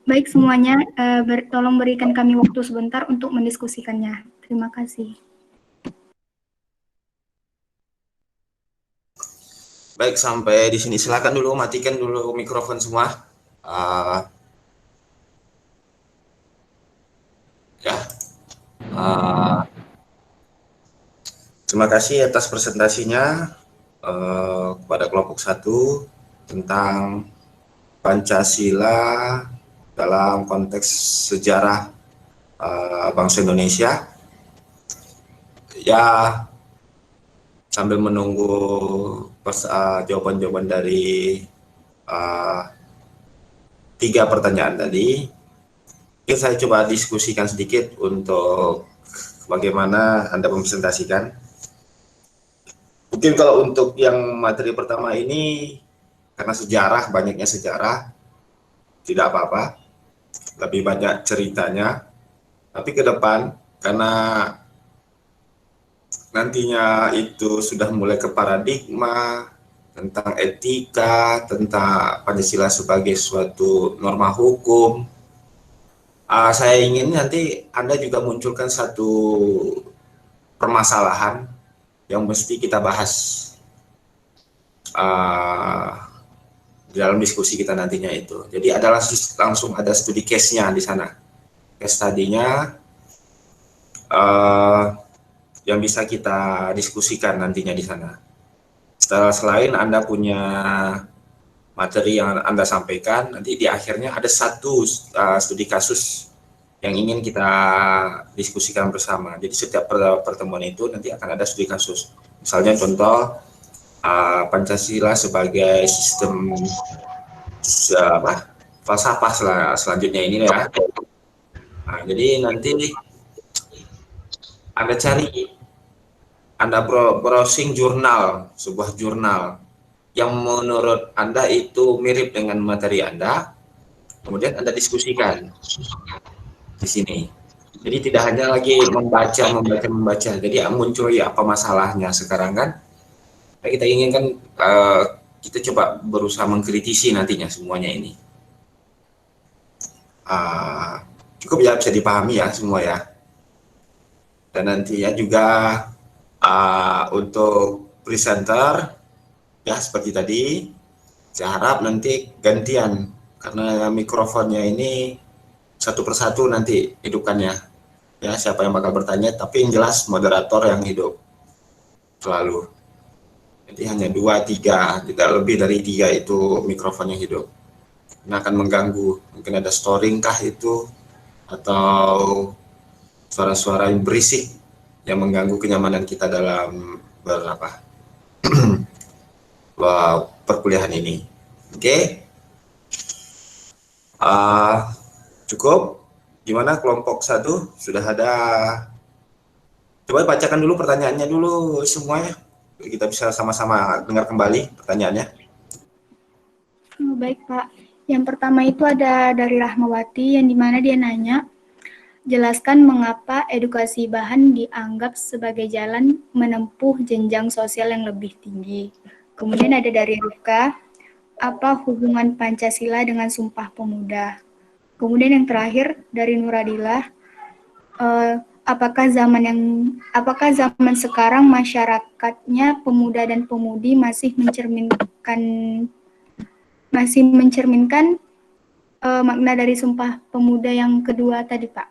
Baik semuanya, tolong berikan kami waktu sebentar untuk mendiskusikannya. Terima kasih. Baik, sampai di sini. Silakan dulu, matikan dulu mikrofon semua. Terima kasih atas presentasinya kepada kelompok 1 tentang Pancasila dalam konteks sejarah bangsa Indonesia. Ya, sambil menunggu jawaban-jawaban dari 3 pertanyaan tadi, mungkin saya coba diskusikan sedikit untuk bagaimana Anda mempresentasikan. Mungkin kalau untuk yang materi pertama ini, karena sejarah, banyaknya sejarah, tidak apa-apa, lebih banyak ceritanya. Tapi ke depan, karena nantinya itu sudah mulai ke paradigma, tentang etika, tentang Pancasila sebagai suatu norma hukum, saya ingin nanti Anda juga munculkan satu permasalahan yang mesti kita bahas di dalam diskusi kita nantinya itu. Jadi adalah langsung ada studi case-nya di sana. Case tadinya yang bisa kita diskusikan nantinya di sana. Selain Anda punya materi yang Anda sampaikan, nanti di akhirnya ada satu studi kasus yang ingin kita diskusikan bersama. Jadi setiap pertemuan itu nanti akan ada studi kasus. Misalnya contoh Pancasila sebagai sistem falsafah selanjutnya ini ya. Nah, jadi nanti Anda cari, Anda browsing jurnal, sebuah jurnal yang menurut Anda itu mirip dengan materi Anda, kemudian Anda diskusikan di sini. Jadi tidak hanya lagi membaca. Jadi muncul ya apa masalahnya sekarang kan? Kita inginkan kita coba berusaha mengkritisi nantinya semuanya ini. Cukup ya, bisa dipahami ya semua ya. Dan nantinya juga untuk presenter ya seperti tadi, saya harap nanti gantian karena mikrofonnya ini satu persatu nanti hidupkannya ya, siapa yang bakal bertanya, tapi yang jelas moderator yang hidup selalu. Jadi hanya 2, 3, tidak lebih dari 3 itu mikrofonnya hidup. Ini akan mengganggu, mungkin ada storing kah itu, atau suara-suara yang berisik yang mengganggu kenyamanan kita dalam perkuliahan ini. Oke. Cukup. Gimana kelompok 1? Sudah ada? Coba bacakan dulu pertanyaannya dulu semuanya. Kita bisa sama-sama dengar kembali pertanyaannya. Baik Pak. Yang pertama itu ada dari Rahmawati yang dimana dia nanya, jelaskan mengapa edukasi bahan dianggap sebagai jalan menempuh jenjang sosial yang lebih tinggi. Kemudian ada dari Rifka, apa hubungan Pancasila dengan Sumpah Pemuda? Kemudian yang terakhir dari Nuradillah, apakah zaman sekarang masyarakatnya pemuda dan pemudi masih mencerminkan makna dari Sumpah Pemuda yang kedua tadi, Pak?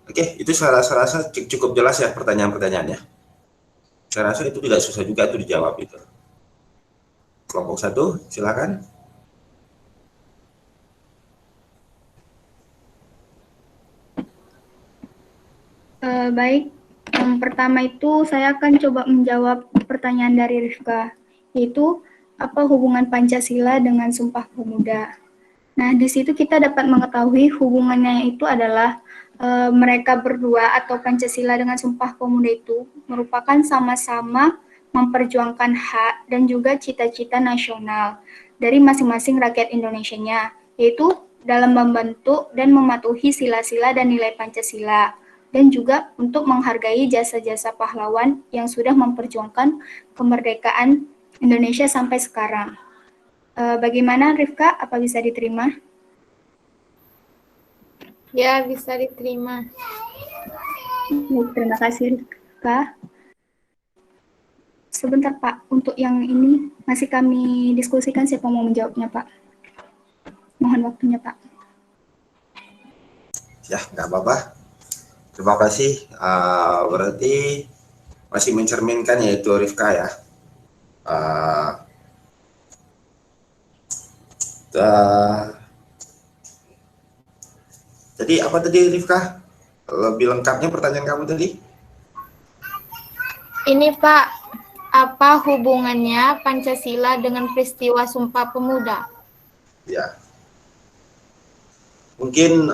Oke, itu saya rasa cukup jelas ya pertanyaan-pertanyaannya. Saya rasa itu tidak susah juga tuh dijawab itu. Kelompok 1, silakan. Baik, yang pertama itu saya akan coba menjawab pertanyaan dari Rifka, yaitu apa hubungan Pancasila dengan Sumpah Pemuda. Nah, di situ kita dapat mengetahui hubungannya itu adalah mereka berdua atau Pancasila dengan Sumpah Pemuda itu merupakan sama-sama memperjuangkan hak dan juga cita-cita nasional dari masing-masing rakyat Indonesianya, yaitu dalam membentuk dan mematuhi sila-sila dan nilai Pancasila, dan juga untuk menghargai jasa-jasa pahlawan yang sudah memperjuangkan kemerdekaan Indonesia sampai sekarang. Bagaimana Rifka, apa bisa diterima? Ya, bisa diterima. Terima kasih Rifka. Sebentar Pak, untuk yang ini masih kami diskusikan, siapa mau menjawabnya Pak? Mohon waktunya Pak. Ya, nggak apa-apa. Terima kasih. Berarti masih mencerminkan yaitu Rifka ya. Uh, Jadi apa tadi Rifka? Lebih lengkapnya pertanyaan kamu tadi? Ini Pak, apa hubungannya Pancasila dengan peristiwa Sumpah Pemuda? Ya, mungkin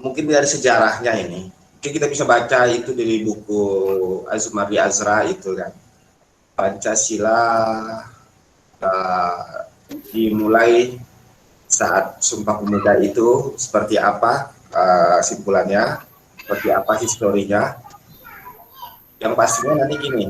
mungkin dari sejarahnya ini. Mungkin kita bisa baca itu dari buku Azumari Azra itu kan. Pancasila dimulai saat Sumpah Pemuda itu seperti apa simpulannya, seperti apa historinya. Yang pastinya nanti gini,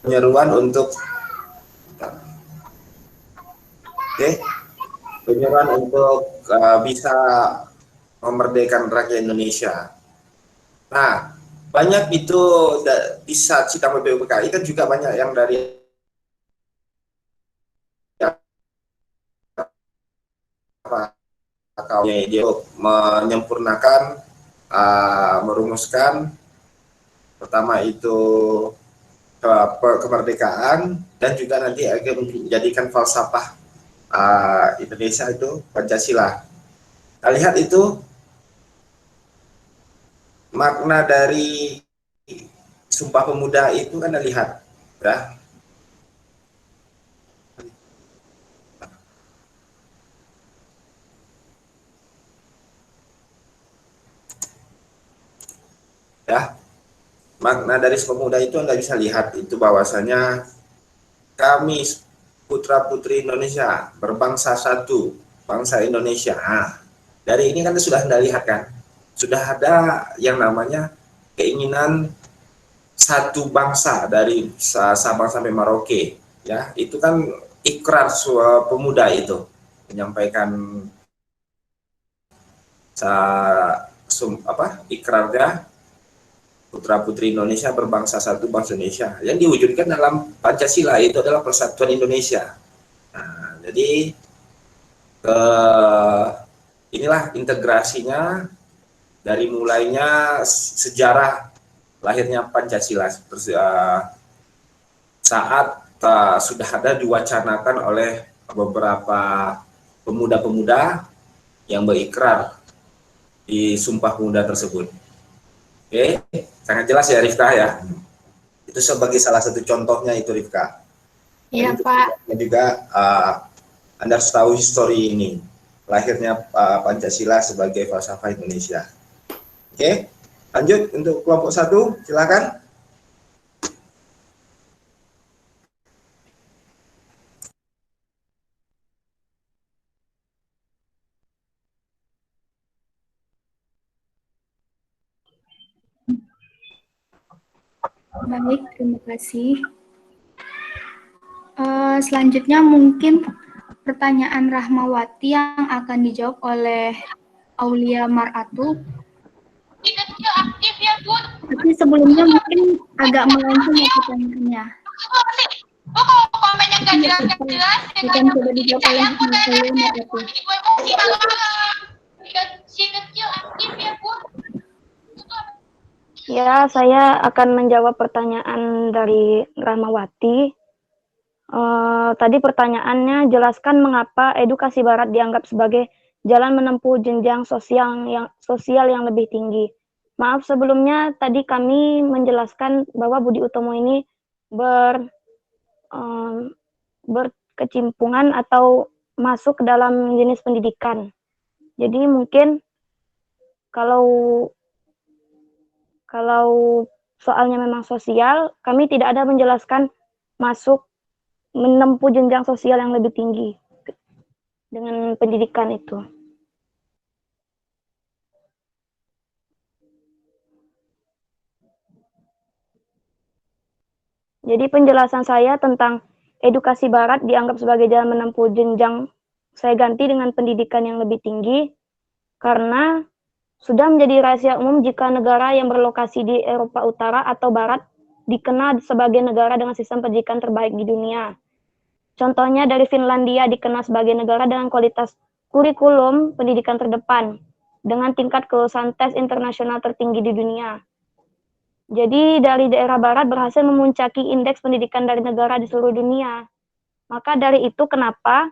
penyeruan untuk penyeruan untuk bisa memerdekakan rakyat Indonesia. Nah, banyak itu di saat sidang PPKI kan juga banyak yang dari dia menyempurnakan, merumuskan pertama itu kemerdekaan dan juga nanti akan menjadikan falsafah Indonesia itu Pancasila. Kita lihat itu makna dari Sumpah Pemuda itu kan lihat ya. Ya, makna dari Sumpah Pemuda itu Anda bisa lihat itu bahwasanya kami putra putri Indonesia berbangsa satu, bangsa Indonesia. Nah, dari ini kan sudah Anda lihat kan, sudah ada yang namanya keinginan satu bangsa dari Sabang sampai Merauke, ya itu kan ikrar pemuda itu menyampaikan ikrarnya putra putri Indonesia berbangsa satu bangsa Indonesia yang diwujudkan dalam Pancasila itu adalah persatuan Indonesia. Nah, jadi inilah integrasinya dari mulainya sejarah lahirnya Pancasila saat sudah ada diwacanakan oleh beberapa pemuda-pemuda yang berikrar di Sumpah Pemuda tersebut. Oke, sangat jelas ya Rifka ya. Itu sebagai salah satu contohnya itu Rifka. Iya Pak. Dan juga Anda harus tahu histori ini, lahirnya Pancasila sebagai falsafah Indonesia. Oke, lanjut untuk kelompok 1, silakan. Baik, terima kasih. Selanjutnya mungkin pertanyaan Rahmawati yang akan dijawab oleh Aulia Maratu. Tapi sebelumnya mungkin agak melenceng ya pertanyaannya. Akan coba dijawab oleh Aulia Maratu. Ya, saya akan menjawab pertanyaan dari Rahmawati. Tadi pertanyaannya, jelaskan mengapa edukasi Barat dianggap sebagai jalan menempuh jenjang sosial yang lebih tinggi. Maaf sebelumnya, tadi kami menjelaskan bahwa Budi Utomo ini berkecimpungan atau masuk ke dalam jenis pendidikan. Jadi mungkin kalau soalnya memang sosial, kami tidak ada menjelaskan masuk menempuh jenjang sosial yang lebih tinggi dengan pendidikan itu. Jadi penjelasan saya tentang edukasi barat dianggap sebagai jalan menempuh jenjang, saya ganti dengan pendidikan yang lebih tinggi, karena sudah menjadi rahasia umum jika negara yang berlokasi di Eropa Utara atau Barat dikenal sebagai negara dengan sistem pendidikan terbaik di dunia. Contohnya dari Finlandia dikenal sebagai negara dengan kualitas kurikulum pendidikan terdepan, dengan tingkat kelulusan tes internasional tertinggi di dunia. Jadi dari daerah barat berhasil memuncaki indeks pendidikan dari negara di seluruh dunia. Maka dari itu kenapa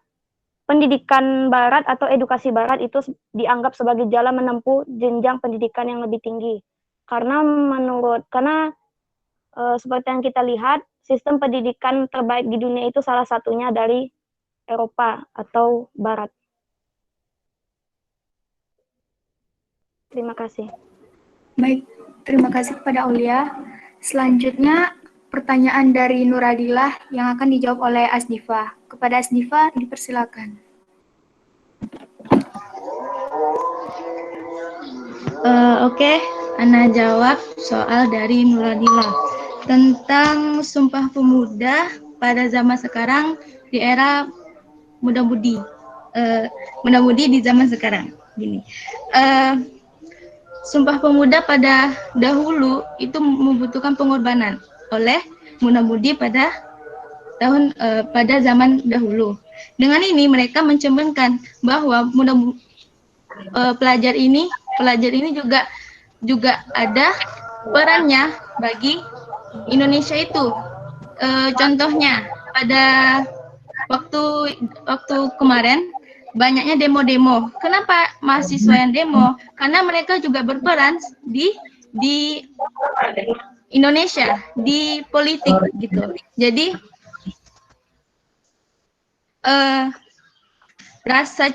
pendidikan barat atau edukasi barat itu dianggap sebagai jalan menempuh jenjang pendidikan yang lebih tinggi. Karena seperti yang kita lihat, sistem pendidikan terbaik di dunia itu salah satunya dari Eropa atau barat. Terima kasih. Baik, terima kasih kepada Aulia. Selanjutnya, pertanyaan dari Nuradilah yang akan dijawab oleh Asdifa. Kepada Asdifa, dipersilakan. Oke, Ana jawab soal dari Nuradila tentang Sumpah Pemuda pada zaman sekarang di era muda-mudi. Muda-mudi di zaman sekarang. Gini. Sumpah Pemuda pada dahulu itu membutuhkan pengorbanan oleh muda-mudi pada zaman dahulu. Dengan ini mereka mencerminkan bahwa pelajar ini juga ada perannya bagi Indonesia itu. Contohnya pada waktu kemarin banyaknya demo-demo. Kenapa mahasiswa yang demo? Karena mereka juga berperan di Indonesia, di politik gitu. Jadi rasa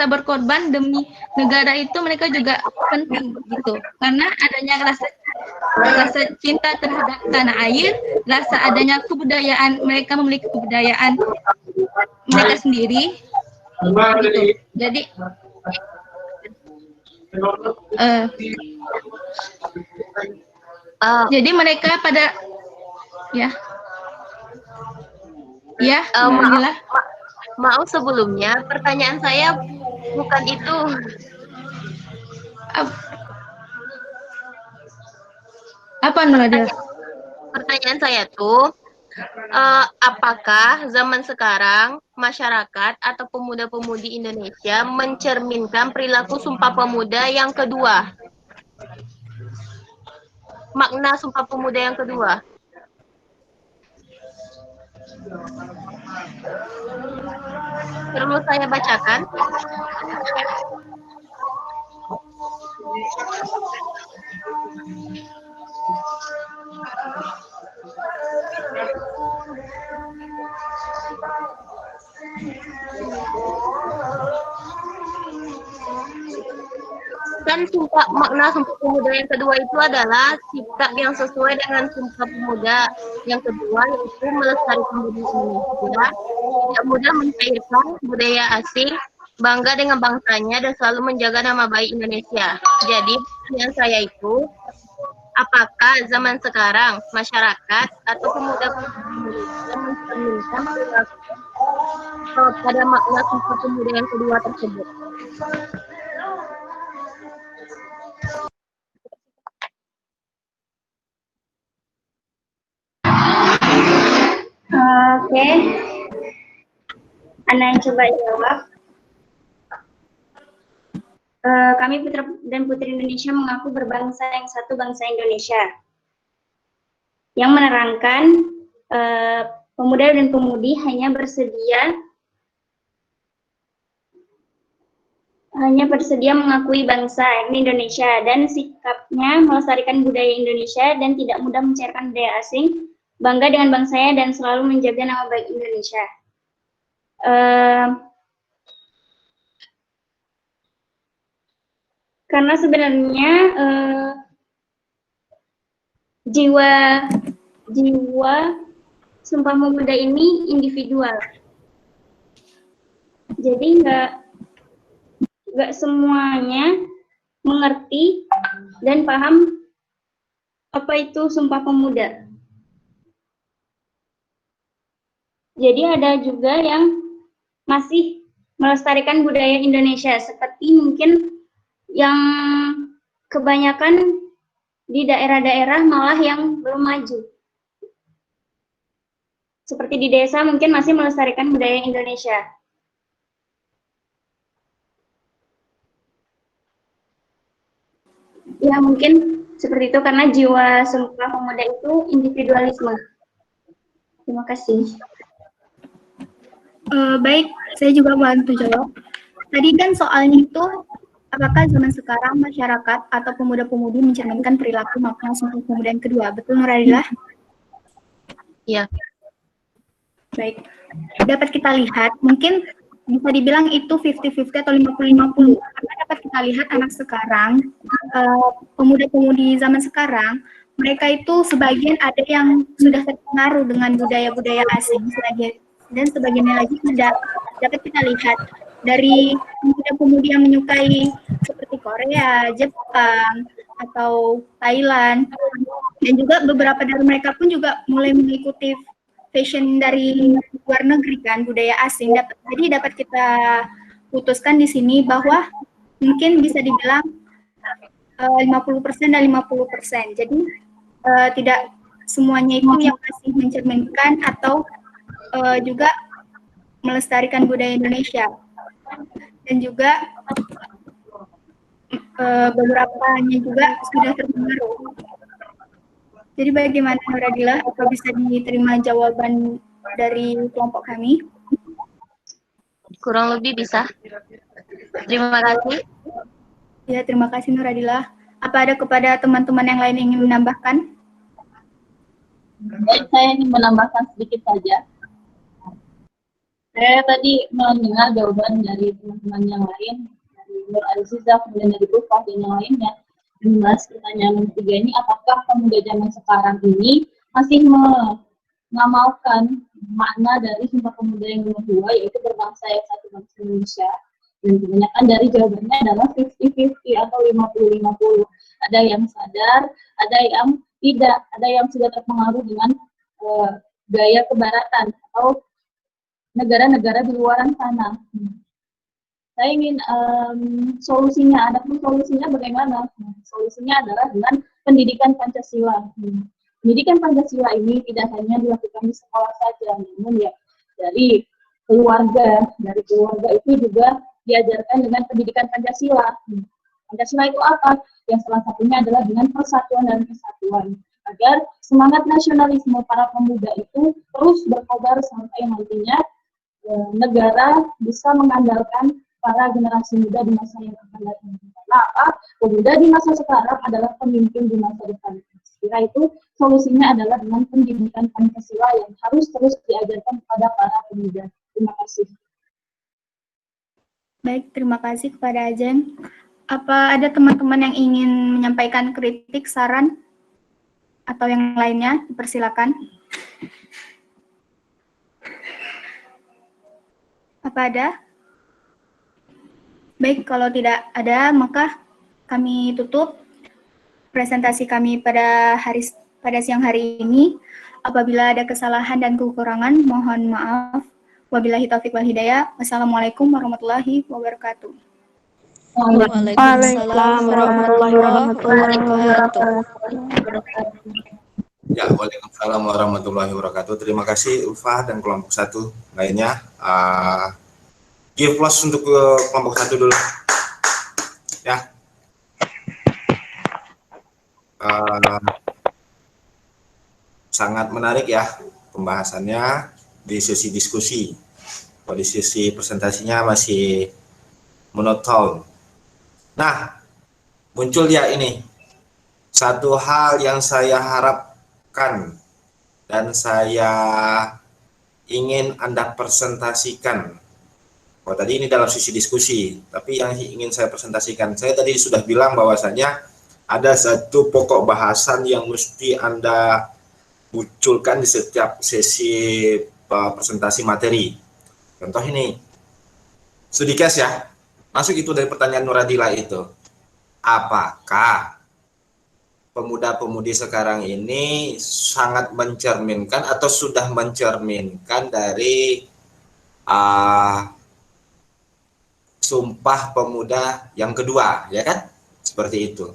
berkorban demi negara itu mereka juga penting gitu. Karena adanya rasa cinta terhadap tanah air, rasa adanya kebudayaan, mereka memiliki kebudayaan mereka sendiri gitu. Jadi jadi mereka pada maaf sebelumnya pertanyaan saya bukan itu. Apa Nuradila? Pertanyaan saya tuh, apakah zaman sekarang masyarakat atau pemuda-pemudi Indonesia mencerminkan perilaku Sumpah Pemuda yang kedua? Makna Sumpah Pemuda yang kedua. Perlu saya bacakan? Kan makna Sumpah Pemuda yang kedua itu adalah sikap yang sesuai dengan Sumpah Pemuda yang kedua, yaitu melestarikan budaya Indonesia, tidak mudah mencairkan budaya asing, bangga dengan bangsanya, dan selalu menjaga nama baik Indonesia. Jadi pertanyaan saya itu, apakah zaman sekarang masyarakat atau pemuda-pemudi Indonesia mencerminkan pada makna Sumpah Pemuda yang kedua tersebut? Oke. Ana yang coba jawab. Kami putra dan putri Indonesia mengaku berbangsa yang satu, bangsa Indonesia, yang menerangkan pemuda dan pemudi hanya bersedia mengakui bangsa Indonesia dan sikapnya melestarikan budaya Indonesia dan tidak mudah mencairkan budaya asing, bangga dengan bangsanya dan selalu menjaga nama baik Indonesia. Karena sebenarnya jiwa Sumpah Pemuda ini individual. Jadi nggak semuanya mengerti dan paham Apa itu Sumpah Pemuda? Jadi ada juga yang masih melestarikan budaya Indonesia, seperti mungkin yang kebanyakan di daerah-daerah malah yang belum maju. Seperti di desa mungkin masih melestarikan budaya Indonesia. Ya mungkin seperti itu karena jiwa Sumpah Pemuda itu individualisme. Terima kasih. Baik, saya juga bantu jawab. Tadi kan soalnya itu, apakah zaman sekarang masyarakat atau pemuda-pemudi mencerminkan perilaku makna Sumpah Pemuda yang kedua? Betul, Nuradillah? Iya. Baik, dapat kita lihat, mungkin bisa dibilang itu 50-50 atau 50-50. Karena dapat kita lihat anak sekarang, pemuda-pemudi zaman sekarang, mereka itu sebagian ada yang sudah terpengaruh dengan budaya-budaya asing, dan sebagiannya lagi tidak. Dapat kita lihat dari pemuda-pemudi yang menyukai seperti Korea, Jepang, atau Thailand, dan juga beberapa dari mereka pun juga mulai mengikuti fashion dari luar negeri kan, budaya asing. Jadi dapat kita putuskan di sini bahwa mungkin bisa dibilang 50% dan 50%. Jadi tidak semuanya itu yang masih mencerminkan atau juga melestarikan budaya Indonesia. Dan juga beberapanya juga sudah terpengaruh. Jadi bagaimana Nuradillah, apa bisa diterima jawaban dari kelompok kami? Kurang lebih bisa. Terima kasih. Ya, terima kasih Nuradillah. Apa ada kepada teman-teman yang lain ingin menambahkan? Baik, saya ingin menambahkan sedikit saja. Saya tadi mendengar jawaban dari teman-teman yang lain, dari Nur Azizah, kemudian dari Ufah dan yang lainnya. Membahas pertanyaan ketiga ini, apakah pemuda zaman sekarang ini masih mengamalkan makna dari Sumpah Pemuda yang kedua, yaitu berbangsa yang satu bangsa Indonesia? Dan kebanyakan dari jawabannya adalah 50-50 atau 50-50. Ada yang sadar, ada yang tidak, ada yang sudah terpengaruh dengan gaya kebaratan atau negara-negara di luar sana. Saya ingin solusinya, adapun solusinya bagaimana? Solusinya adalah dengan pendidikan Pancasila. Pendidikan Pancasila ini tidak hanya dilakukan di sekolah saja, namun ya dari keluarga itu juga diajarkan dengan pendidikan Pancasila. Pancasila itu apa? Yang salah satunya adalah dengan persatuan dan kesatuan, agar semangat nasionalisme para pemuda itu terus berkobar sampai nantinya negara bisa mengandalkan para generasi muda di masa yang akan datang. Karena apa? Pemuda di masa sekarang adalah pemimpin di masa depan. Kira itu solusinya adalah dengan pendidikan Pancasila yang harus terus diajarkan kepada para pemuda. Terima kasih. Baik, terima kasih kepada Ajeng. Apa ada teman-teman yang ingin menyampaikan kritik, saran, atau yang lainnya? Dipersilakan. Apa ada? Baik, kalau tidak ada, maka kami tutup presentasi kami pada siang hari ini. Apabila ada kesalahan dan kekurangan, mohon maaf. Wabillahi taufiq wal hidayah. Wassalamualaikum warahmatullahi wabarakatuh. Waalaikumsalam warahmatullahi wabarakatuh. Ya, waalaikumsalam warahmatullahi wabarakatuh. Terima kasih Ulfah dan kelompok 1 lainnya. Give plus untuk kelompok 1 dulu. Ya. Sangat menarik ya pembahasannya di sesi diskusi. Kalau di sesi presentasinya masih monoton. Nah, muncul ya ini satu hal yang saya harapkan dan saya ingin Anda presentasikan. Oh, tadi ini dalam sisi diskusi, tapi yang ingin saya presentasikan, saya tadi sudah bilang bahwasanya ada satu pokok bahasan yang mesti Anda munculkan di setiap sesi presentasi materi. Contoh ini, studi case ya, masuk itu dari pertanyaan Nuradillah itu. Apakah pemuda-pemudi sekarang ini sangat mencerminkan atau sudah mencerminkan dari Sumpah Pemuda yang kedua, ya kan? Seperti itu.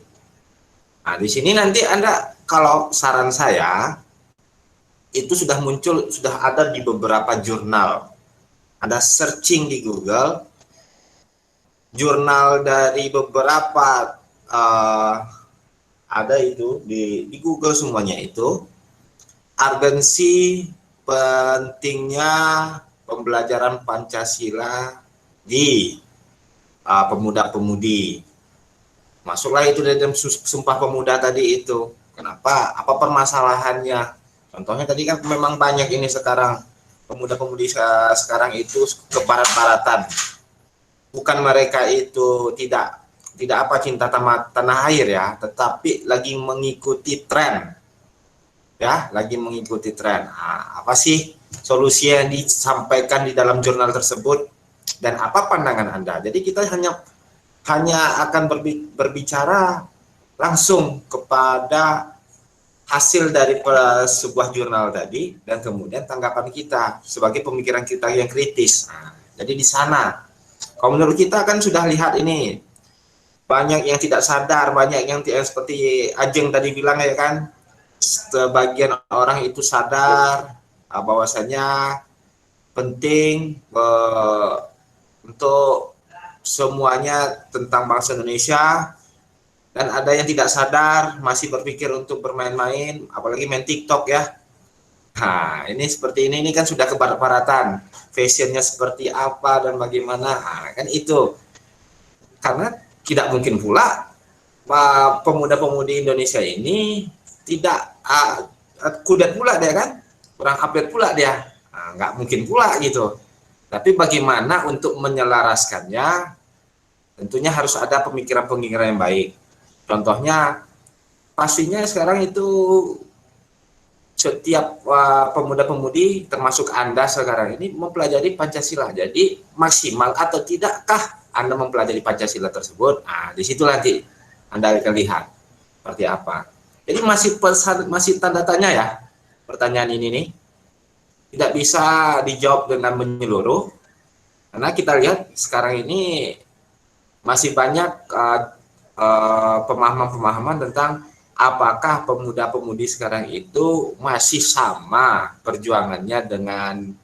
Nah, di sini nanti Anda, kalau saran saya, itu sudah muncul, sudah ada di beberapa jurnal. Anda searching di Google, jurnal dari beberapa, ada itu, di Google semuanya itu, urgensi pentingnya pembelajaran Pancasila di pemuda-pemudi. Masuklah itu dalam Sumpah Pemuda tadi itu. Kenapa? Apa permasalahannya? Contohnya tadi kan memang banyak ini sekarang pemuda-pemudi sekarang itu kebarat-baratan. Bukan mereka itu tidak apa cinta tanah air ya, tetapi lagi mengikuti tren. Ya, lagi mengikuti tren. Nah, apa sih solusi yang disampaikan di dalam jurnal tersebut dan apa pandangan Anda? Jadi kita hanya akan berbicara langsung kepada hasil dari sebuah jurnal tadi dan kemudian tanggapan kita sebagai pemikiran kita yang kritis. Nah, jadi di sana, kalau menurut kita kan sudah lihat ini banyak yang tidak sadar, banyak yang seperti Ajeng tadi bilang ya kan, sebagian orang itu sadar bahwasanya penting untuk semuanya tentang bangsa Indonesia, dan ada yang tidak sadar masih berpikir untuk bermain-main, apalagi main TikTok ya. Nah, ini seperti ini kan sudah kebarat-baratan, fashionnya seperti apa dan bagaimana, kan itu. Karena tidak mungkin pula pemuda-pemudi Indonesia ini tidak kudet pula dia kan, kurang update pula dia, nggak mungkin pula gitu. Tapi bagaimana untuk menyelaraskannya, tentunya harus ada pemikiran-pemikiran yang baik. Contohnya, pastinya sekarang itu setiap pemuda-pemudi, termasuk Anda sekarang ini, mempelajari Pancasila. Jadi maksimal atau tidakkah Anda mempelajari Pancasila tersebut? Nah, di situ nanti Anda akan lihat seperti apa. Jadi masih tanda tanya ya, pertanyaan ini nih. Tidak bisa dijawab dengan menyeluruh, karena kita lihat sekarang ini masih banyak pemahaman-pemahaman tentang apakah pemuda-pemudi sekarang itu masih sama perjuangannya dengan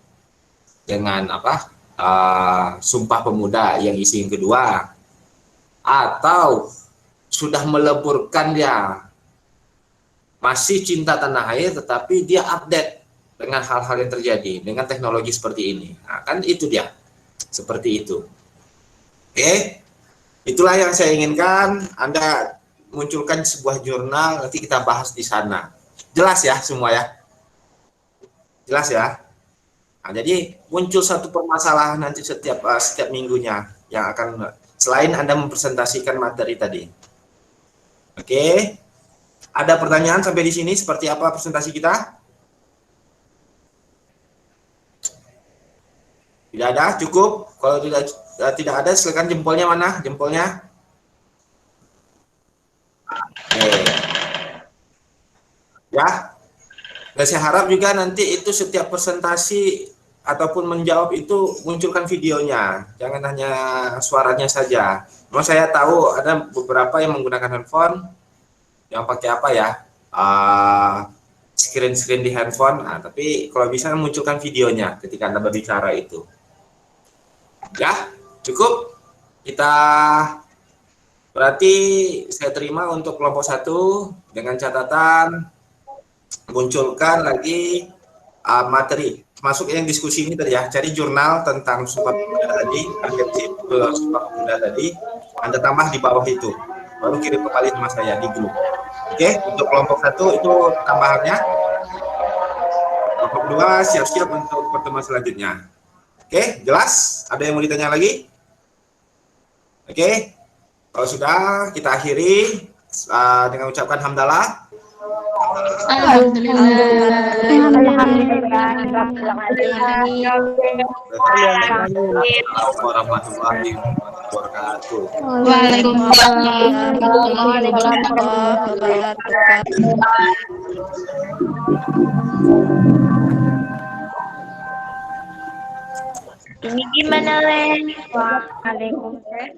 Sumpah Pemuda yang isi yang kedua, atau sudah meleburkan dia masih cinta tanah air tetapi dia update dengan hal-hal yang terjadi dengan teknologi seperti ini. Nah, kan itu dia, seperti itu. Oke, itulah yang saya inginkan. Anda munculkan sebuah jurnal, nanti kita bahas di sana. Jelas ya semua ya? Jelas ya? Nah, jadi muncul satu permasalahan nanti setiap minggunya yang akan, selain Anda mempresentasikan materi tadi. Oke, ada pertanyaan sampai di sini? Seperti apa presentasi kita? Tidak ada, cukup. Kalau tidak ada, silakan jempolnya mana? Jempolnya. Ya. Dan saya harap juga nanti itu setiap presentasi ataupun menjawab itu munculkan videonya. Jangan hanya suaranya saja. Memang saya tahu ada beberapa yang menggunakan handphone, yang pakai apa ya? Screen di handphone. Nah, tapi kalau bisa munculkan videonya ketika Anda berbicara itu. Ya, cukup. Kita berarti saya terima untuk kelompok 1 dengan catatan munculkan lagi materi, termasuk yang diskusi ini tadi ya, cari jurnal tentang Sumpah Pemuda tadi, Sumpah Pemuda tadi, Anda tambah di bawah itu, baru kirim kembali sama saya di grup. Oke, untuk kelompok 1 itu tambahannya. Kelompok 2 siap-siap untuk pertemuan selanjutnya. Oke, jelas? Ada yang mau ditanya lagi? Oke, kalau sudah kita akhiri dengan ucapkan hamdalah. Assalamualaikum warahmatullahi wabarakatuh. Waalaikumsalam. Waalaikumsalam wabarakatuh. Ini gimana, Len? Waalaikumsalam.